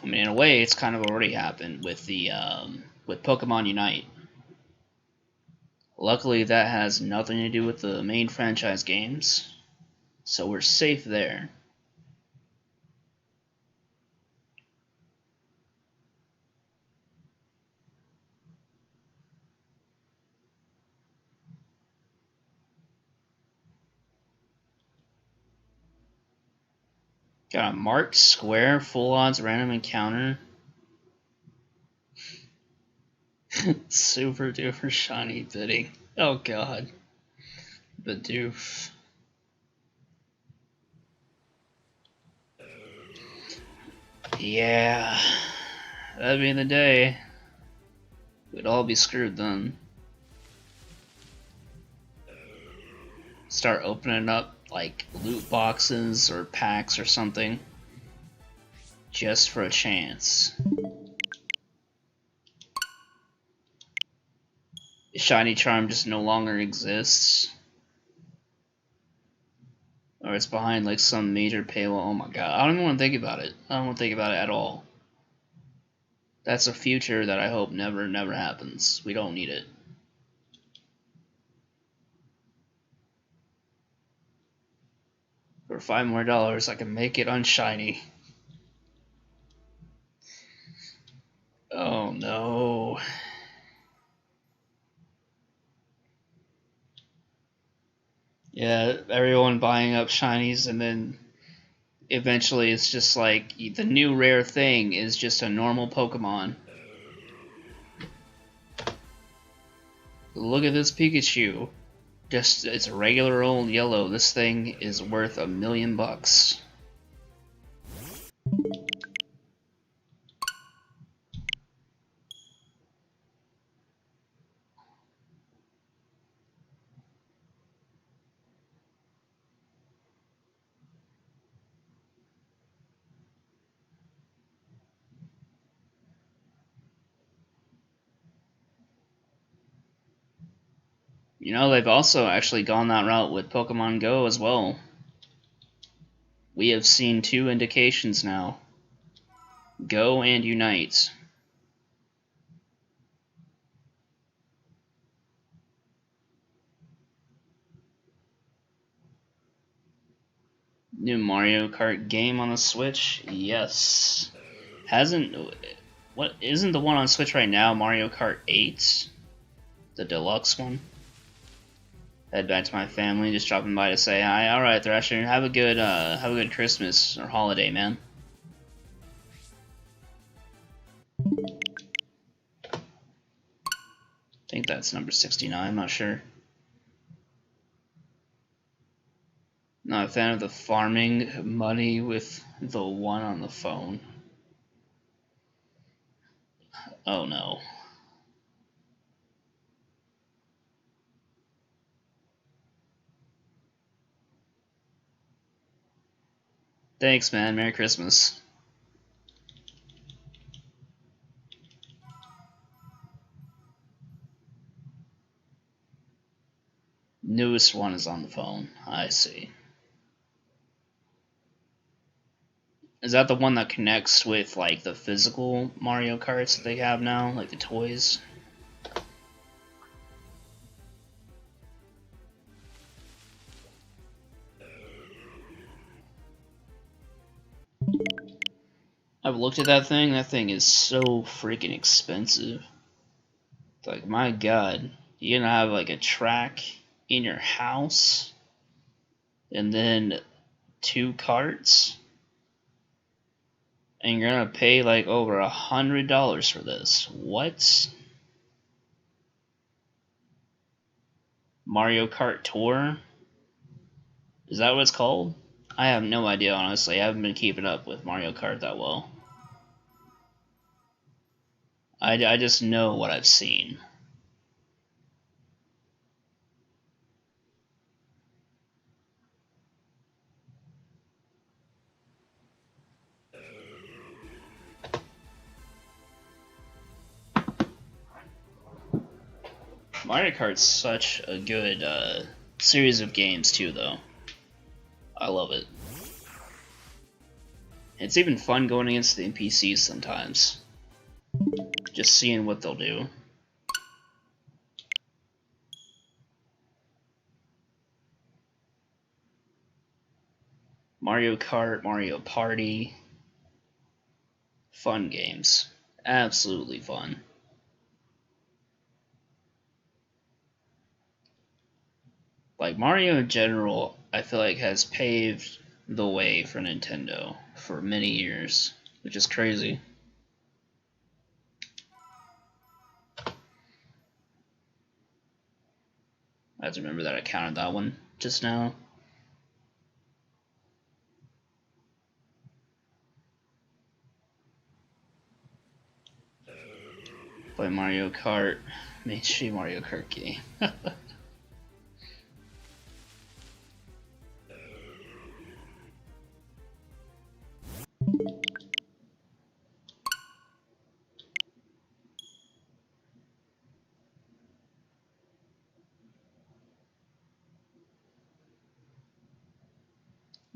I mean, in a way, it's kind of already happened with the with Pokemon Unite. Luckily, that has nothing to do with the main franchise games, so we're safe there. Got a marked square, full odds random encounter. Super duper shiny bidding. Oh god. Bidoof. Yeah. That'd be the day. We'd all be screwed then. Start opening up like loot boxes or packs or something. Just for a chance. The shiny charm just no longer exists. Or it's behind like some major paywall. Oh my god. I don't even want to think about it. I don't want to think about it at all. That's a future that I hope never happens. We don't need it. For $5 more, I can make it unshiny. Oh no. Yeah, everyone buying up shinies, and then eventually it's just like the new rare thing is just a normal Pokemon. Look at this Pikachu. Just it's a regular old yellow. This thing is worth $1 million. You know, they've also actually gone that route with Pokemon Go as well. We have seen 2 indications now. Go and Unite. New Mario Kart game on the Switch? Yes. Isn't the one on Switch right now Mario Kart 8? The deluxe one? Head back to my family, just dropping by to say hi. Alright, Thrasher, have a good Christmas or holiday, man. I think that's number 69, I'm not sure. Not a fan of the farming money with the one on the phone. Oh no. Thanks, man. Merry Christmas. Newest one is on the phone. I see. Is that the one that connects with like the physical Mario Karts that they have now, like the toys? I've looked at that thing. That thing is so freaking expensive. It's like, my god, you're gonna have like a track in your house and then 2 carts, and you're gonna pay like over $100 for this. What? Mario Kart Tour? Is that what it's called? I have no idea, honestly. I haven't been keeping up with Mario Kart that well. I just know what I've seen. Mario Kart's such a good series of games, too, though. I love it. It's even fun going against the NPCs sometimes. Just seeing what they'll do. Mario Kart, Mario Party. Fun games. Absolutely fun. Like, Mario in general, I feel like has paved the way for Nintendo for many years, which is crazy. I have to remember that I counted that one just now. Play Mario Kart. Mainstream Mario Kart game.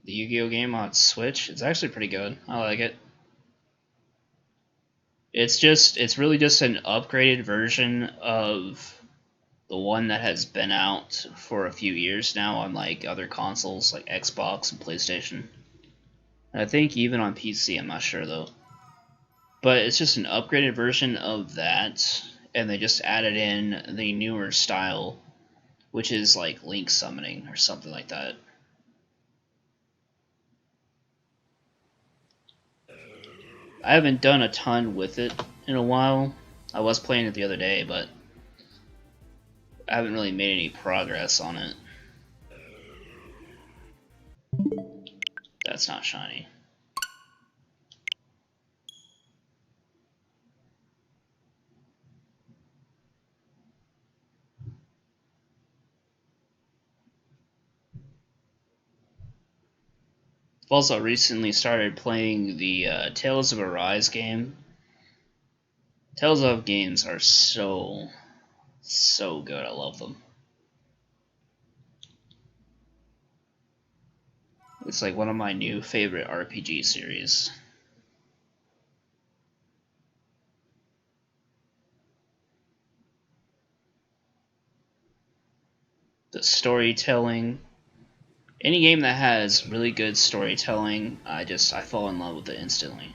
The Yu-Gi-Oh game on Switch, it's actually pretty good. I like it. It's really just an upgraded version of the one that has been out for a few years now on like other consoles like Xbox and PlayStation. And I think even on PC, I'm not sure though. But it's just an upgraded version of that, and they just added in the newer style, which is like Link summoning or something like that. I haven't done a ton with it in a while. I was playing it the other day, but I haven't really made any progress on it. That's not shiny. I've also recently started playing the Tales of Arise game. Tales of games are so good. I love them. It's like one of my new favorite RPG series. The storytelling, any game that has really good storytelling, I fall in love with it instantly.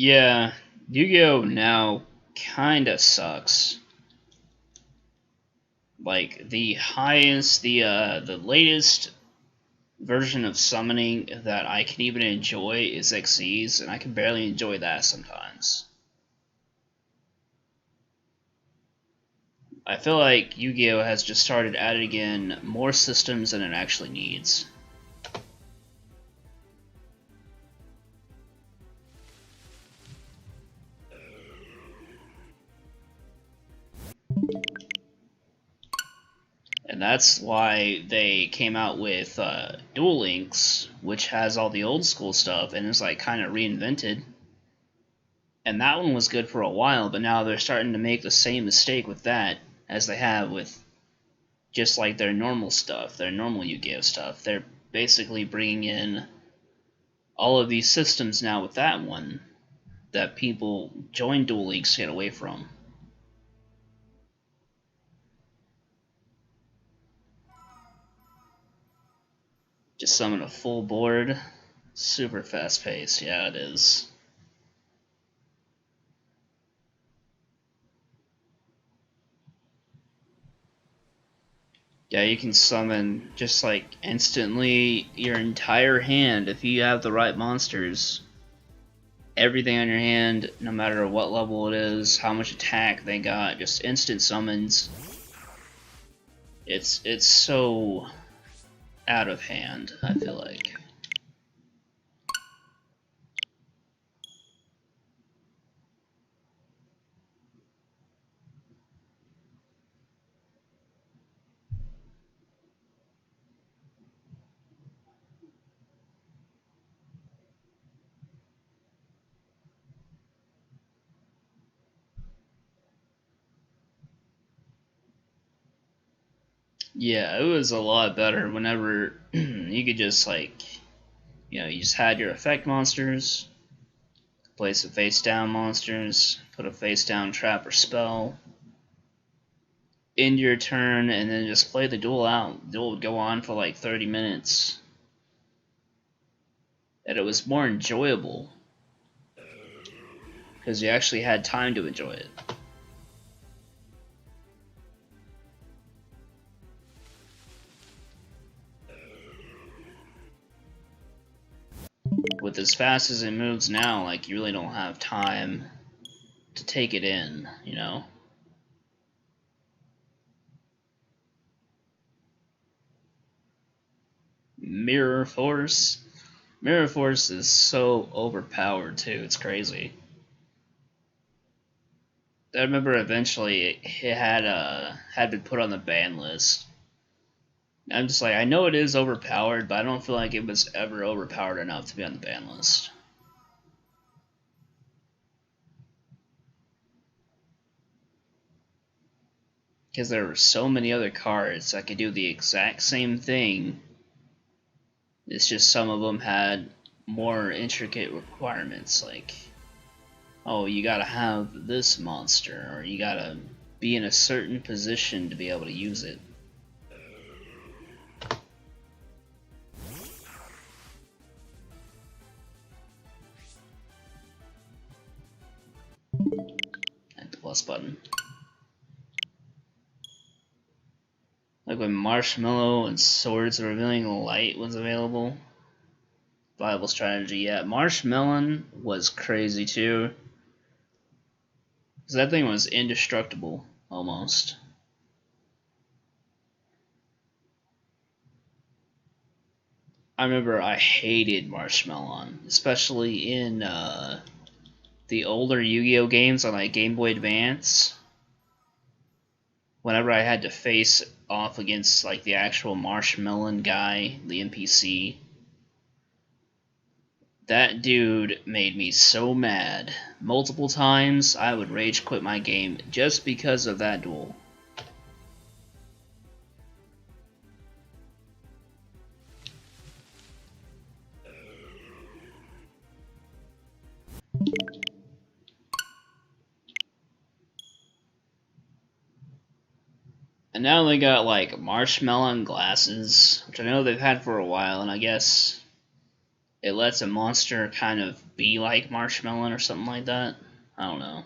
Yeah, Yu-Gi-Oh now kinda sucks. Like the latest version of summoning that I can even enjoy is Xyz, and I can barely enjoy that sometimes. I feel like Yu-Gi-Oh has just started adding in more systems than it actually needs. And that's why they came out with Duel Links, which has all the old school stuff and is like kind of reinvented. And that one was good for a while, but now they're starting to make the same mistake with that as they have with just like their normal stuff, their normal Yu-Gi-Oh stuff. They're basically bringing in all of these systems now with that one that people join Duel Links to get away from. Just summon a full board. Super fast pace. Yeah, it is. Yeah, you can summon just like instantly your entire hand if you have the right monsters. Everything on your hand, no matter what level it is, how much attack they got, just instant summons. It's so out of hand, I feel like. Yeah, it was a lot better whenever you could just like, you just had your effect monsters, play some face down monsters, put a face down trap or spell, end your turn, and then just play the duel out. The duel would go on for like 30 minutes. And it was more enjoyable because you actually had time to enjoy it. With as fast as it moves now, like, you really don't have time to take it in, you know? Mirror Force. Mirror Force is so overpowered too, it's crazy. I remember eventually it had been put on the ban list. I'm just like, I know it is overpowered, but I don't feel like it was ever overpowered enough to be on the ban list. Because there were so many other cards that could do the exact same thing. It's just some of them had more intricate requirements, like, oh, you gotta have this monster, or you gotta be in a certain position to be able to use it. Hit the plus button. Like when Marshmallow and Swords of Revealing Light was available. Viable strategy, yeah. Marshmallow was crazy too. Because that thing was indestructible, almost. I remember I hated Marshmallow, especially in the older Yu-Gi-Oh games on like Game Boy Advance. Whenever I had to face off against like the actual Marshmallow guy, the NPC, that dude made me so mad. Multiple times I would rage quit my game just because of that duel. And now they got like Marshmallow glasses, which I know they've had for a while, and I guess it lets a monster kind of be like Marshmallow or something like that. I don't know.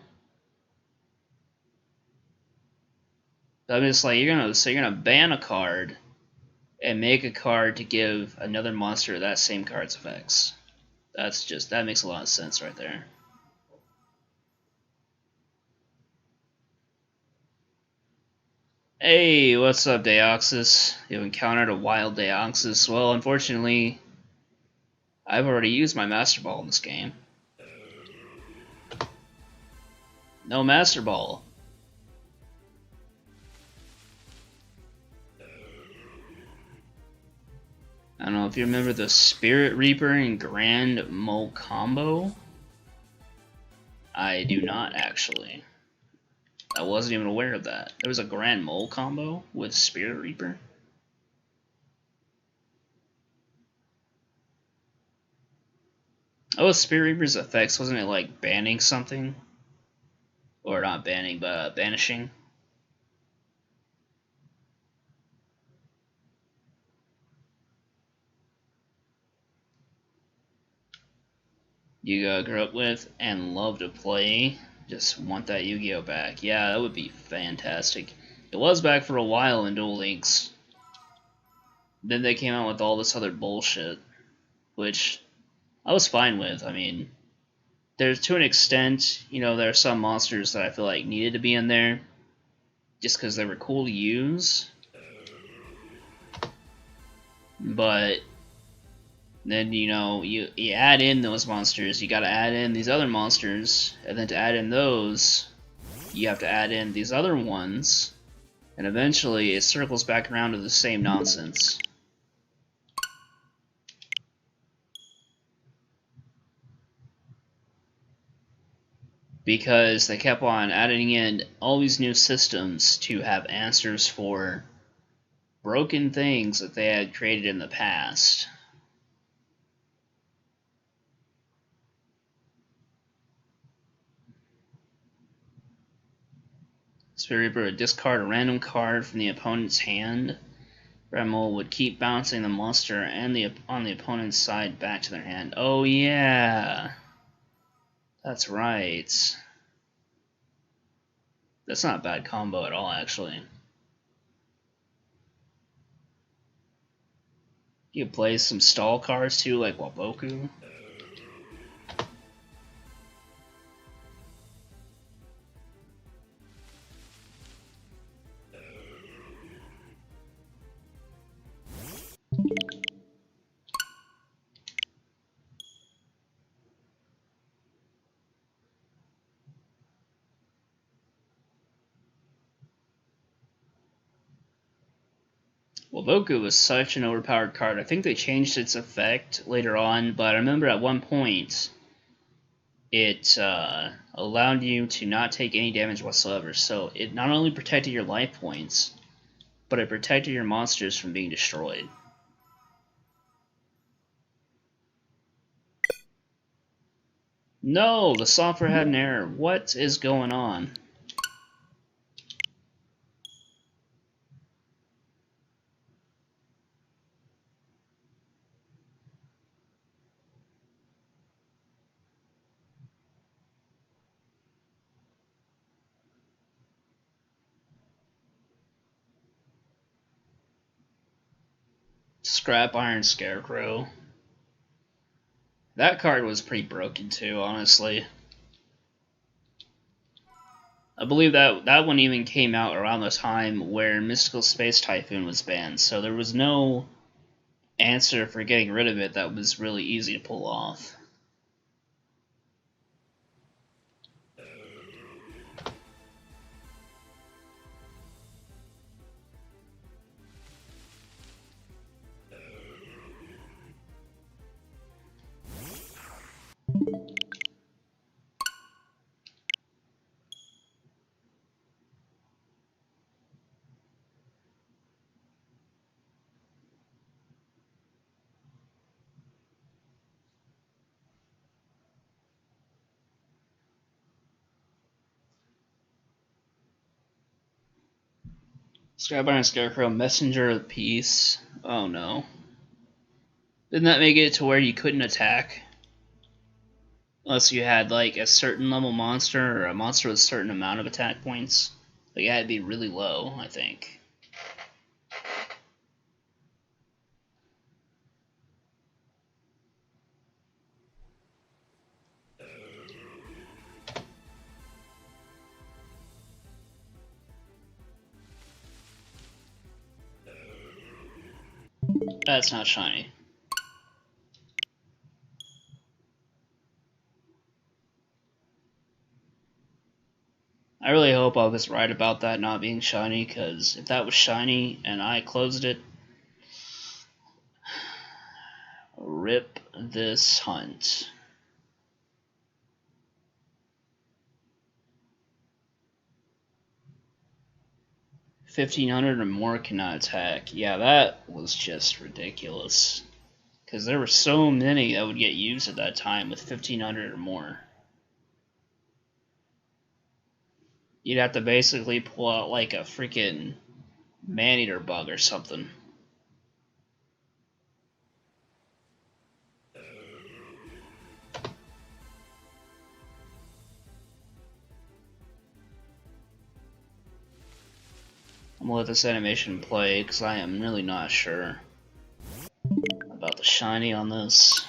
But I'm just like, you're gonna ban a card and make a card to give another monster that same card's effects. That makes a lot of sense right there. Hey, what's up, Deoxys? You've encountered a wild Deoxys. Well, unfortunately, I've already used my Master Ball in this game. No Master Ball. I don't know if you remember the Spirit Reaper and Grand Mole combo. I do not, actually. I wasn't even aware of that. There was a Grand Mole combo with Spirit Reaper. Oh, Spirit Reaper's effects, wasn't it like banning something? Or not banning, but banishing? you grew up with and love to play. Just want that Yu-Gi-Oh back. Yeah, that would be fantastic. It was back for a while in Duel Links. Then they came out with all this other bullshit, which I was fine with. I mean, there's to an extent, you know, there are some monsters that I feel like needed to be in there just because they were cool to use. But then, you know, you add in those monsters, you gotta add in these other monsters, and then to add in those, you have to add in these other ones, and eventually it circles back around to the same nonsense. Because they kept on adding in all these new systems to have answers for broken things that they had created in the past. Spirit Reaper would discard a random card from the opponent's hand. Dremel would keep bouncing the monster and on the opponent's side back to their hand. Oh yeah! That's right. That's not a bad combo at all, actually. You could play some stall cards too, like Waboku. Waboku was such an overpowered card. I think they changed its effect later on, but I remember at one point it allowed you to not take any damage whatsoever. So it not only protected your life points, but it protected your monsters from being destroyed. No, the software had an error. What is going on? Scrap Iron Scarecrow. That card was pretty broken too, honestly. I believe that one even came out around the time where Mystical Space Typhoon was banned, so there was no answer for getting rid of it that was really easy to pull off. Scrap Iron Scarecrow, Messenger of Peace. Oh no. Didn't that make it to where you couldn't attack? Unless you had like a certain level monster or a monster with a certain amount of attack points. Like it had to be really low, I think. That's not shiny. I really hope I was right about that not being shiny, because if that was shiny and I closed it, rip this hunt. $1,500 or more cannot attack. Yeah, that was just ridiculous. Because there were so many that would get used at that time with 1,500 or more. You'd have to basically pull out like a freaking man-eater bug or something. I'm gonna let this animation play because I am really not sure about the shiny on this.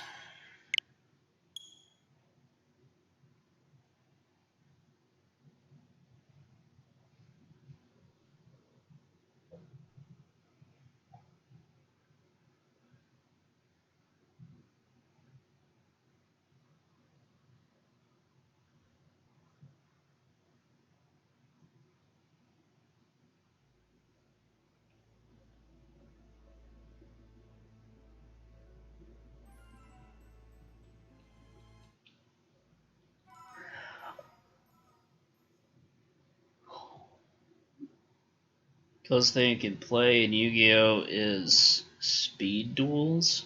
Closest thing you can play in Yu-Gi-Oh! Is speed duels.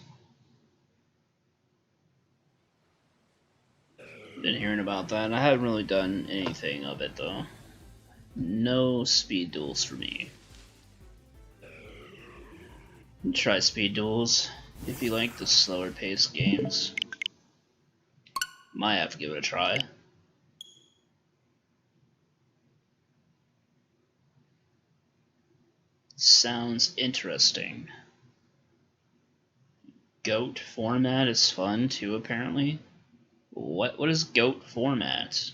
Been hearing about that, and I haven't really done anything of it though. No speed duels for me. Try speed duels if you like the slower paced games. Might have to give it a try. Sounds interesting. Goat format is fun too, apparently. What is goat format?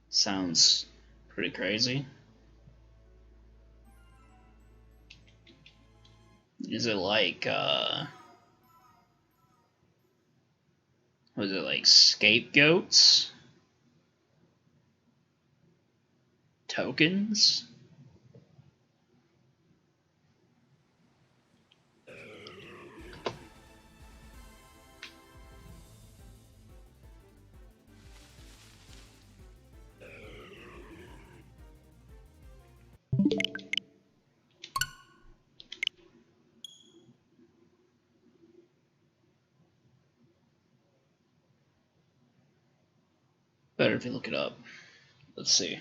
Sounds pretty crazy. Is it like was it like scapegoats? Tokens? Better if you look it up. Let's see.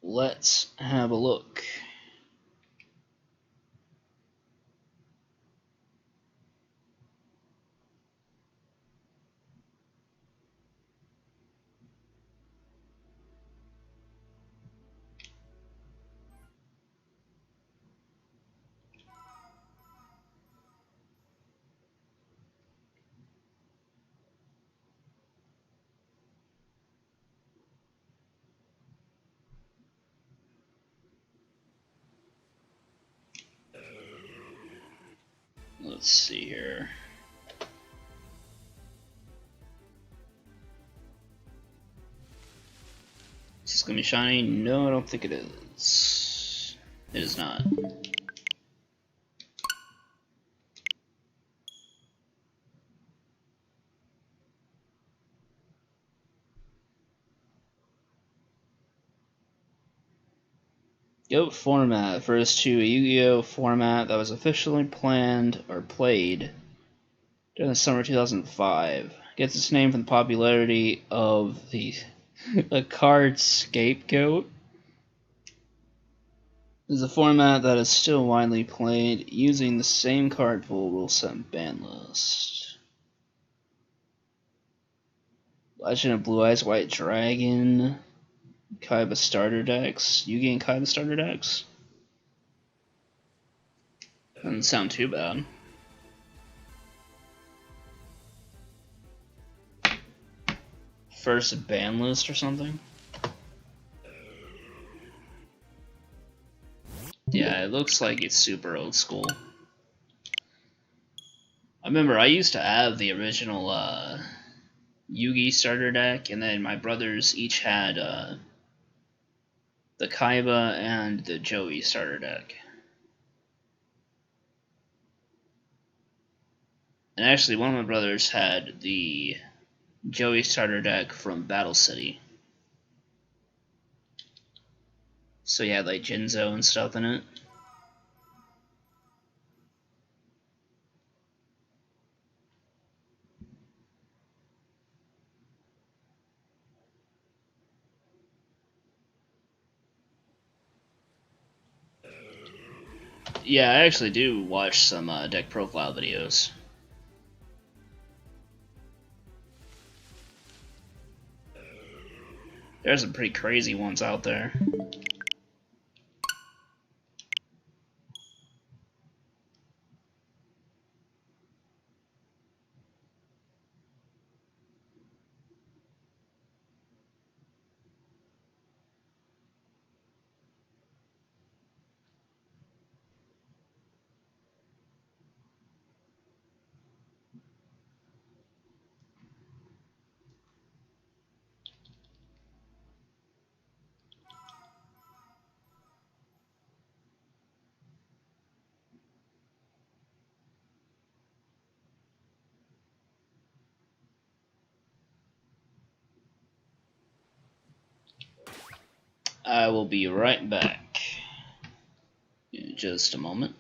Let's have a look. Let's see here. Is this gonna be shiny? No, I don't think it is. It is not. Goat format refers to a Yu-Gi-Oh! Format that was officially planned or played during the summer 2005. It gets its name from the popularity of the card Scapegoat. It is a format that is still widely played using the same card pool rule set and ban list. Legend of Blue Eyes White Dragon, Kaiba starter decks. Yu-Gi and Kaiba starter decks? Doesn't sound too bad. First ban list or something? Yeah, it looks like it's super old school. I remember I used to have the original Yugi starter deck, and then my brothers each had the Kaiba and the Joey starter deck. And actually, one of my brothers had the Joey starter deck from Battle City. So you had like Jinzo and stuff in it. Yeah, I actually do watch some deck profile videos. There's some pretty crazy ones out there. I will be right back in just a moment.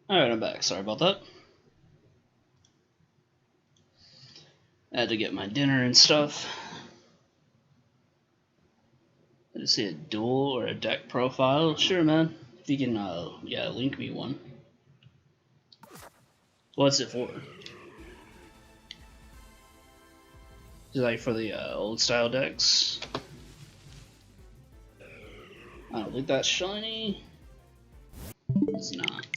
Alright, I'm back. Sorry about that. I had to get my dinner and stuff. I just see a duel or a deck profile. Sure, man. If you can, yeah, link me one. What's it for? Is it like for the old style decks? I don't think that's shiny. It's not.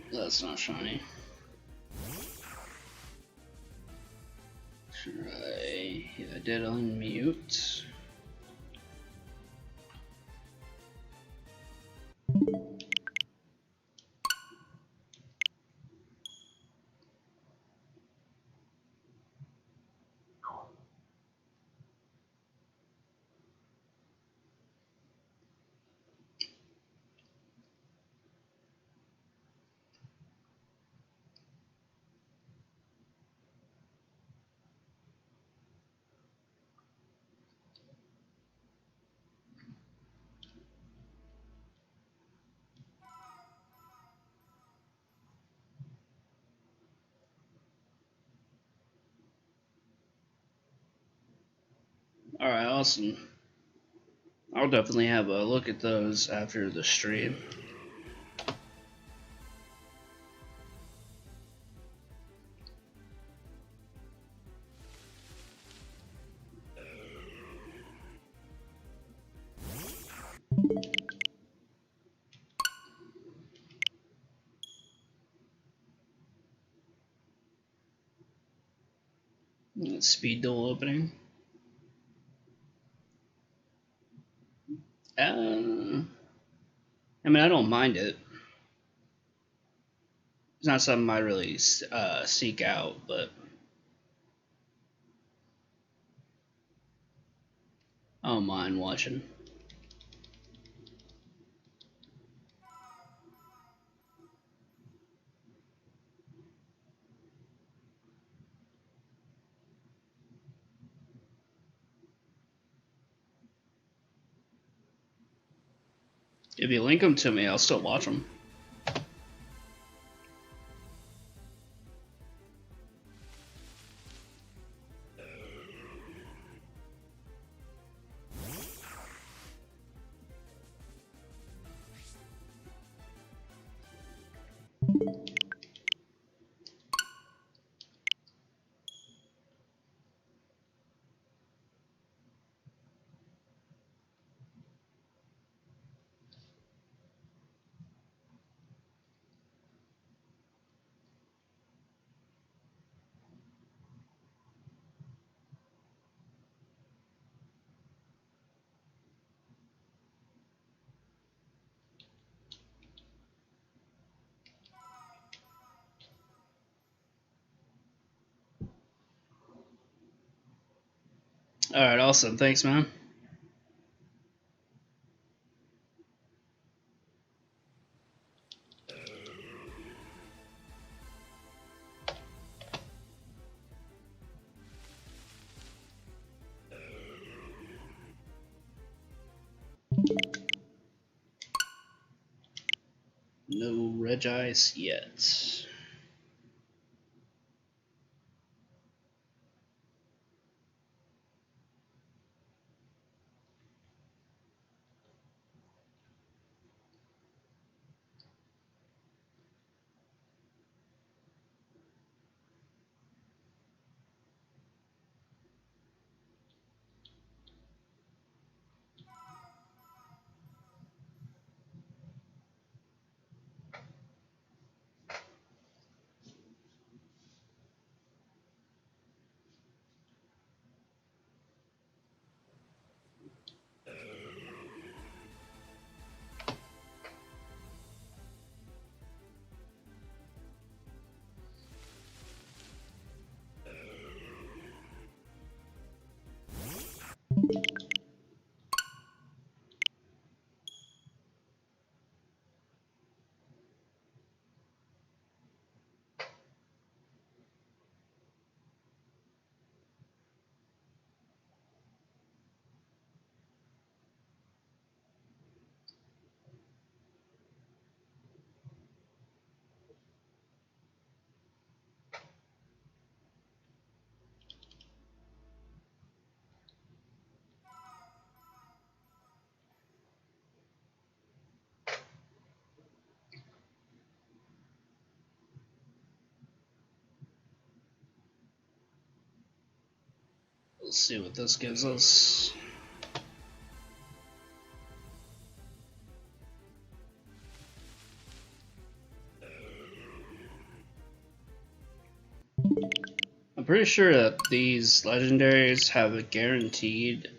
That's not shiny. Try. Yeah, I did unmute. Alright, awesome. I'll definitely have a look at those after the stream. Speed duel opening. I mean, I don't mind it. It's not something I really seek out, but I don't mind watching. If you link them to me, I'll still watch them. Alright, awesome. Thanks, man. No Regice yet. We'll see what this gives us. I'm pretty sure that these legendaries have a guaranteed.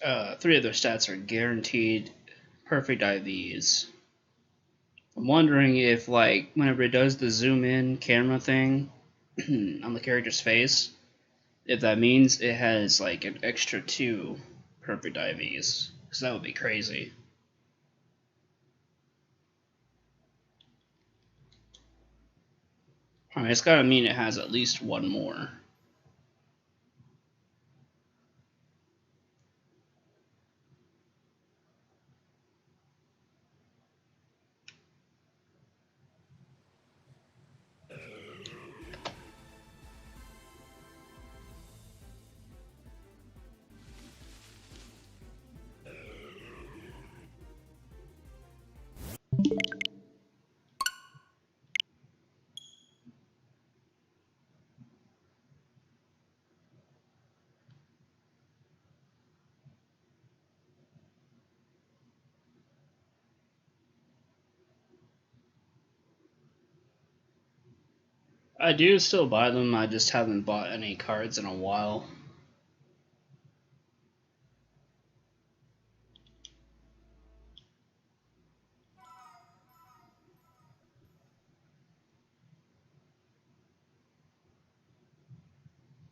3 of their stats are guaranteed perfect IVs. I'm wondering if, like, whenever it does the zoom in camera thing on the character's face, if that means it has like an extra 2 perfect IVs, because that would be crazy. I mean, it's gotta mean it has at least 1 more. I do still buy them, I just haven't bought any cards in a while.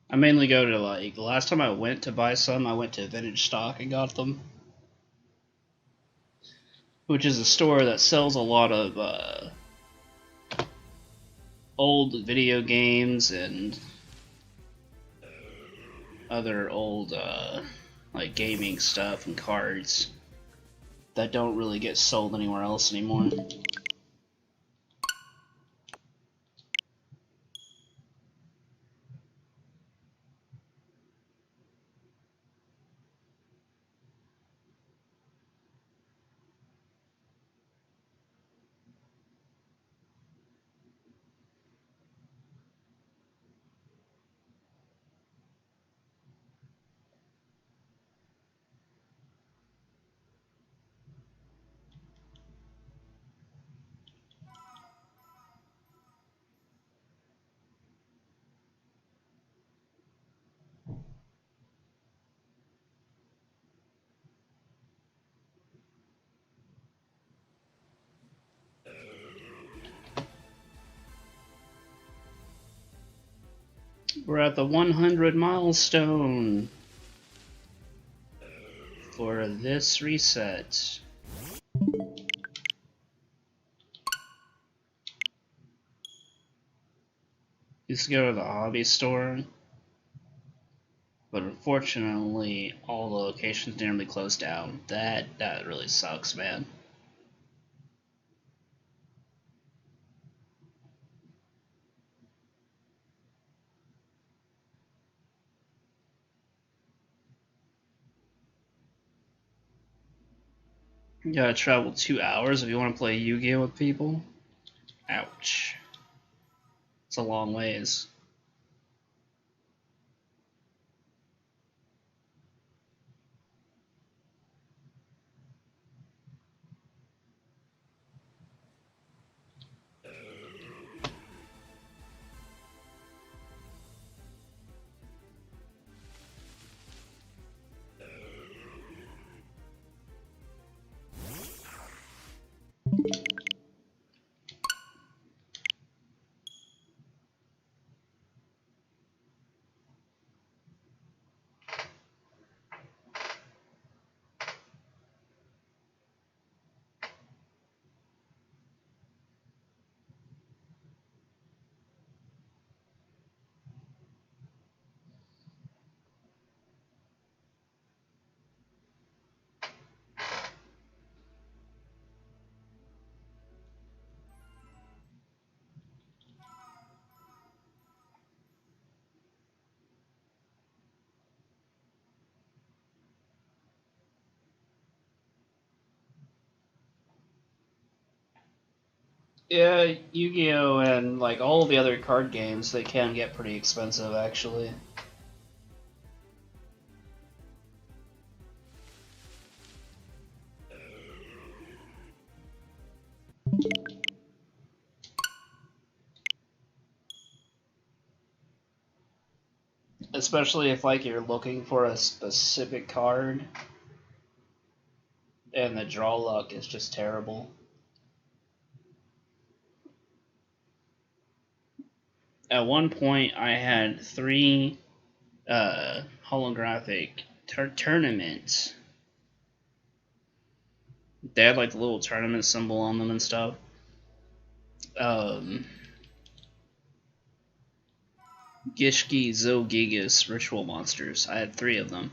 I mainly go to, like, the last time I went to buy some, I went to Vintage Stock and got them. Which is a store that sells a lot of old video games and other old like gaming stuff and cards that don't really get sold anywhere else anymore. We're at the 100 milestone for this reset. Used to go to the hobby store, but unfortunately all the locations nearly closed down. That really sucks, man. You gotta travel 2 hours if you want to play Yu-Gi-Oh with people. Ouch. It's a long ways. Yeah, Yu-Gi-Oh and like all the other card games, they can get pretty expensive actually. especially if like you're looking for a specific card and the draw luck is just terrible. At one point, I had 3 holographic tournaments. They had like the little tournament symbol on them and stuff. Gishki Zogigas ritual monsters. I had 3 of them.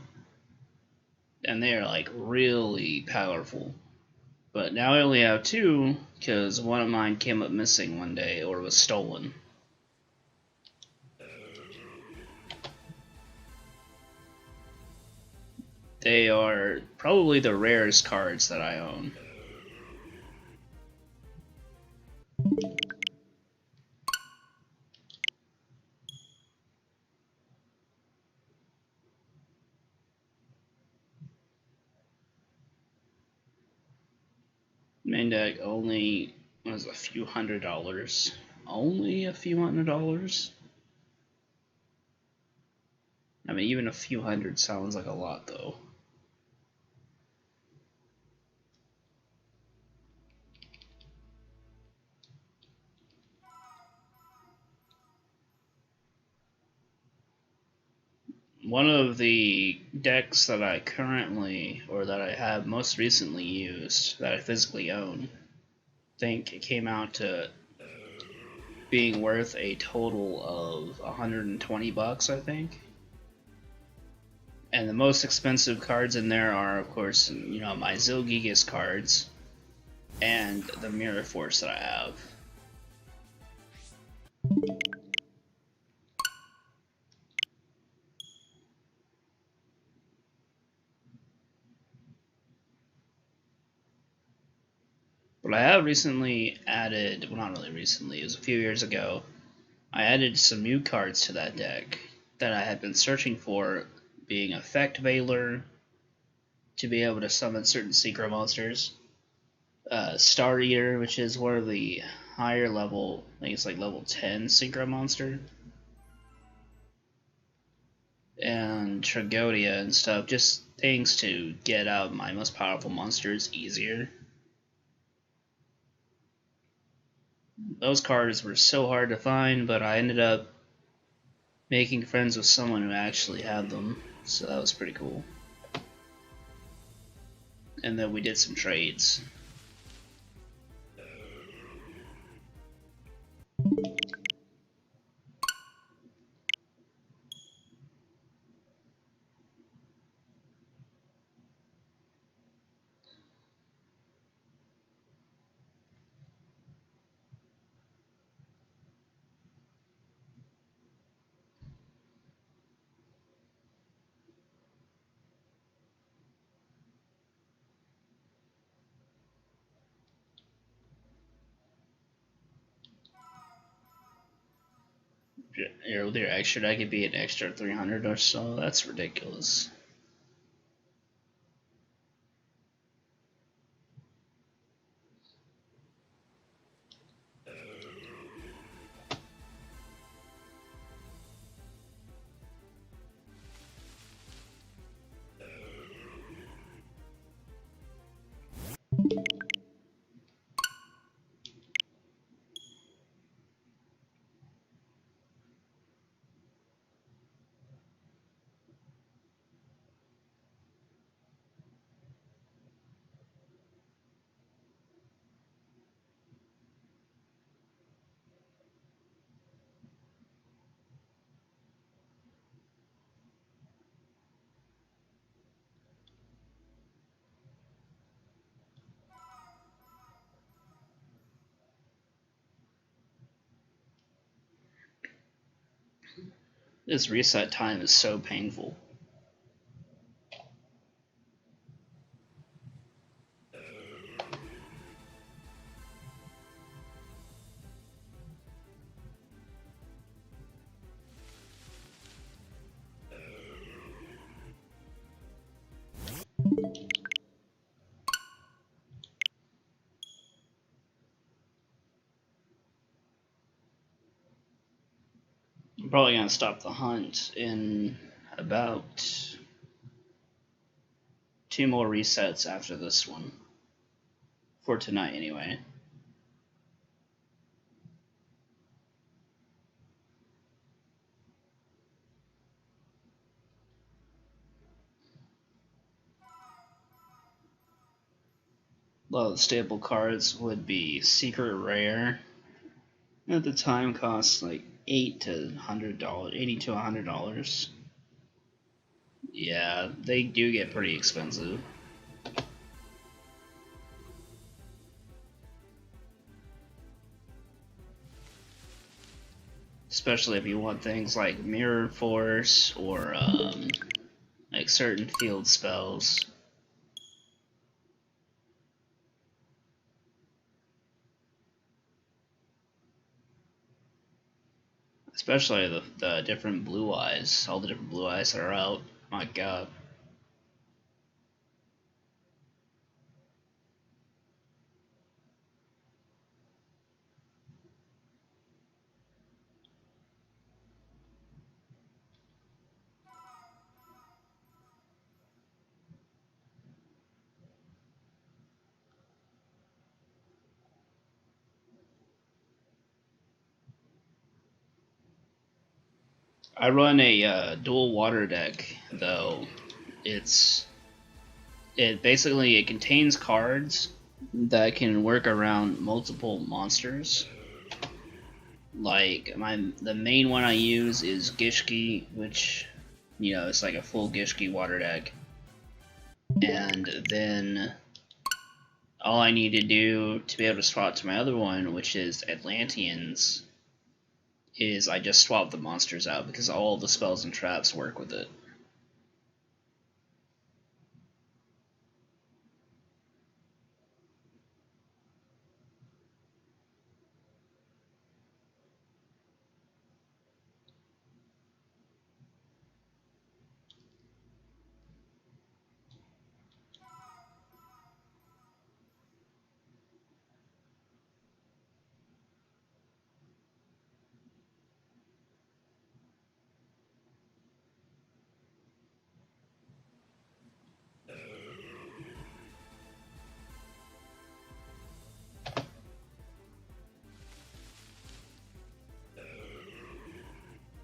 And they are like really powerful. But now I only have 2 because one of mine came up missing one day or was stolen. They are probably the rarest cards that I own. Main deck only was a few $100s. Only a few $100s? I mean, even a few hundred sounds like a lot, though. One of the decks that I currently, or that I have most recently used, that I physically own, I think it came out to being worth a total of 120 bucks, I think. And the most expensive cards in there are, of course, you know, my Zilgigas cards and the Mirror Force that I have. But I have recently added, well, not really recently, it was a few years ago, I added some new cards to that deck that I had been searching for, being Effect Veiler, to be able to summon certain Synchro monsters. Star Eater, which is one of the higher level, I think it's like level 10 Synchro monster. And Tragodia and stuff, just things to get out my most powerful monsters easier. Those cards were so hard to find, but I ended up making friends with someone who actually had them, so that was pretty cool. And then we did some trades. Earlier extra, I could be an extra 300 or so. That's ridiculous. This reset time is so painful. I'm probably gonna stop the hunt in about 2 more resets after this one. For tonight, anyway. A lot of the staple cards would be Secret Rare. At the time, cost like $80 to $100. Yeah, they do get pretty expensive. Especially if you want things like Mirror Force or like certain field spells. Especially the different blue eyes, all the different blue eyes that are out. My god. I run a dual water deck, though. It basically it contains cards that can work around multiple monsters. Like the main one I use is Gishki, which it's like a full Gishki water deck. And then all I need to do to be able to swap to my other one, which is Atlanteans, is I just swap the monsters out because all the spells and traps work with it.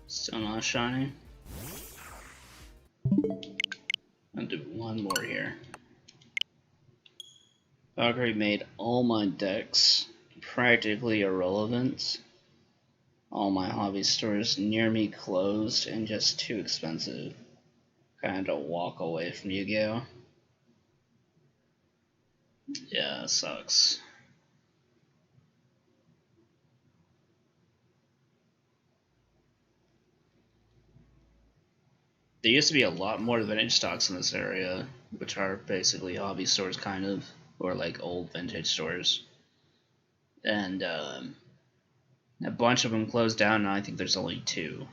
Still not shiny. I'll do one more here. Valkyrie made all my decks practically irrelevant. All my hobby stores near me closed and just too expensive. Kinda walk away from Yu-Gi-Oh! Yeah, it sucks. There used to be a lot more vintage stocks in this area, which are basically hobby stores, kind of, or like old vintage stores. And a bunch of them closed down, and I think there's only 2.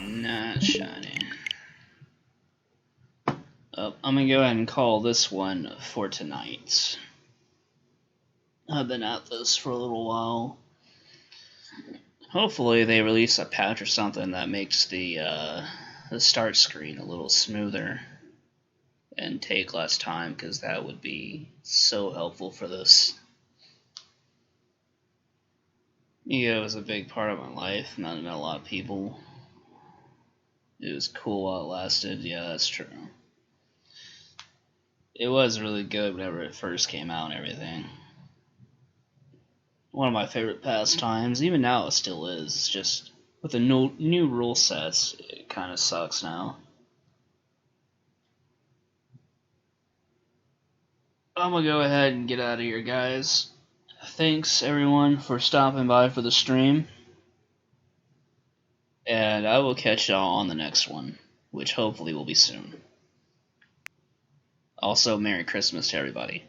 Not shiny. I'm gonna go ahead and call this one for tonight. I've been at this for a little while. Hopefully they release a patch or something that makes the start screen a little smoother and take less time, because that would be so helpful for this. Yu-Gi-Oh! Was a big part of my life, and I met a lot of people. It was cool while it lasted. Yeah, that's true. It was really good whenever it first came out and everything. One of my favorite pastimes. Even now it still is. It's just with the new rule sets, it kind of sucks now. I'm gonna go ahead and get out of here, guys. Thanks everyone for stopping by for the stream. And I will catch y'all on the next one, which hopefully will be soon. Also, Merry Christmas to everybody.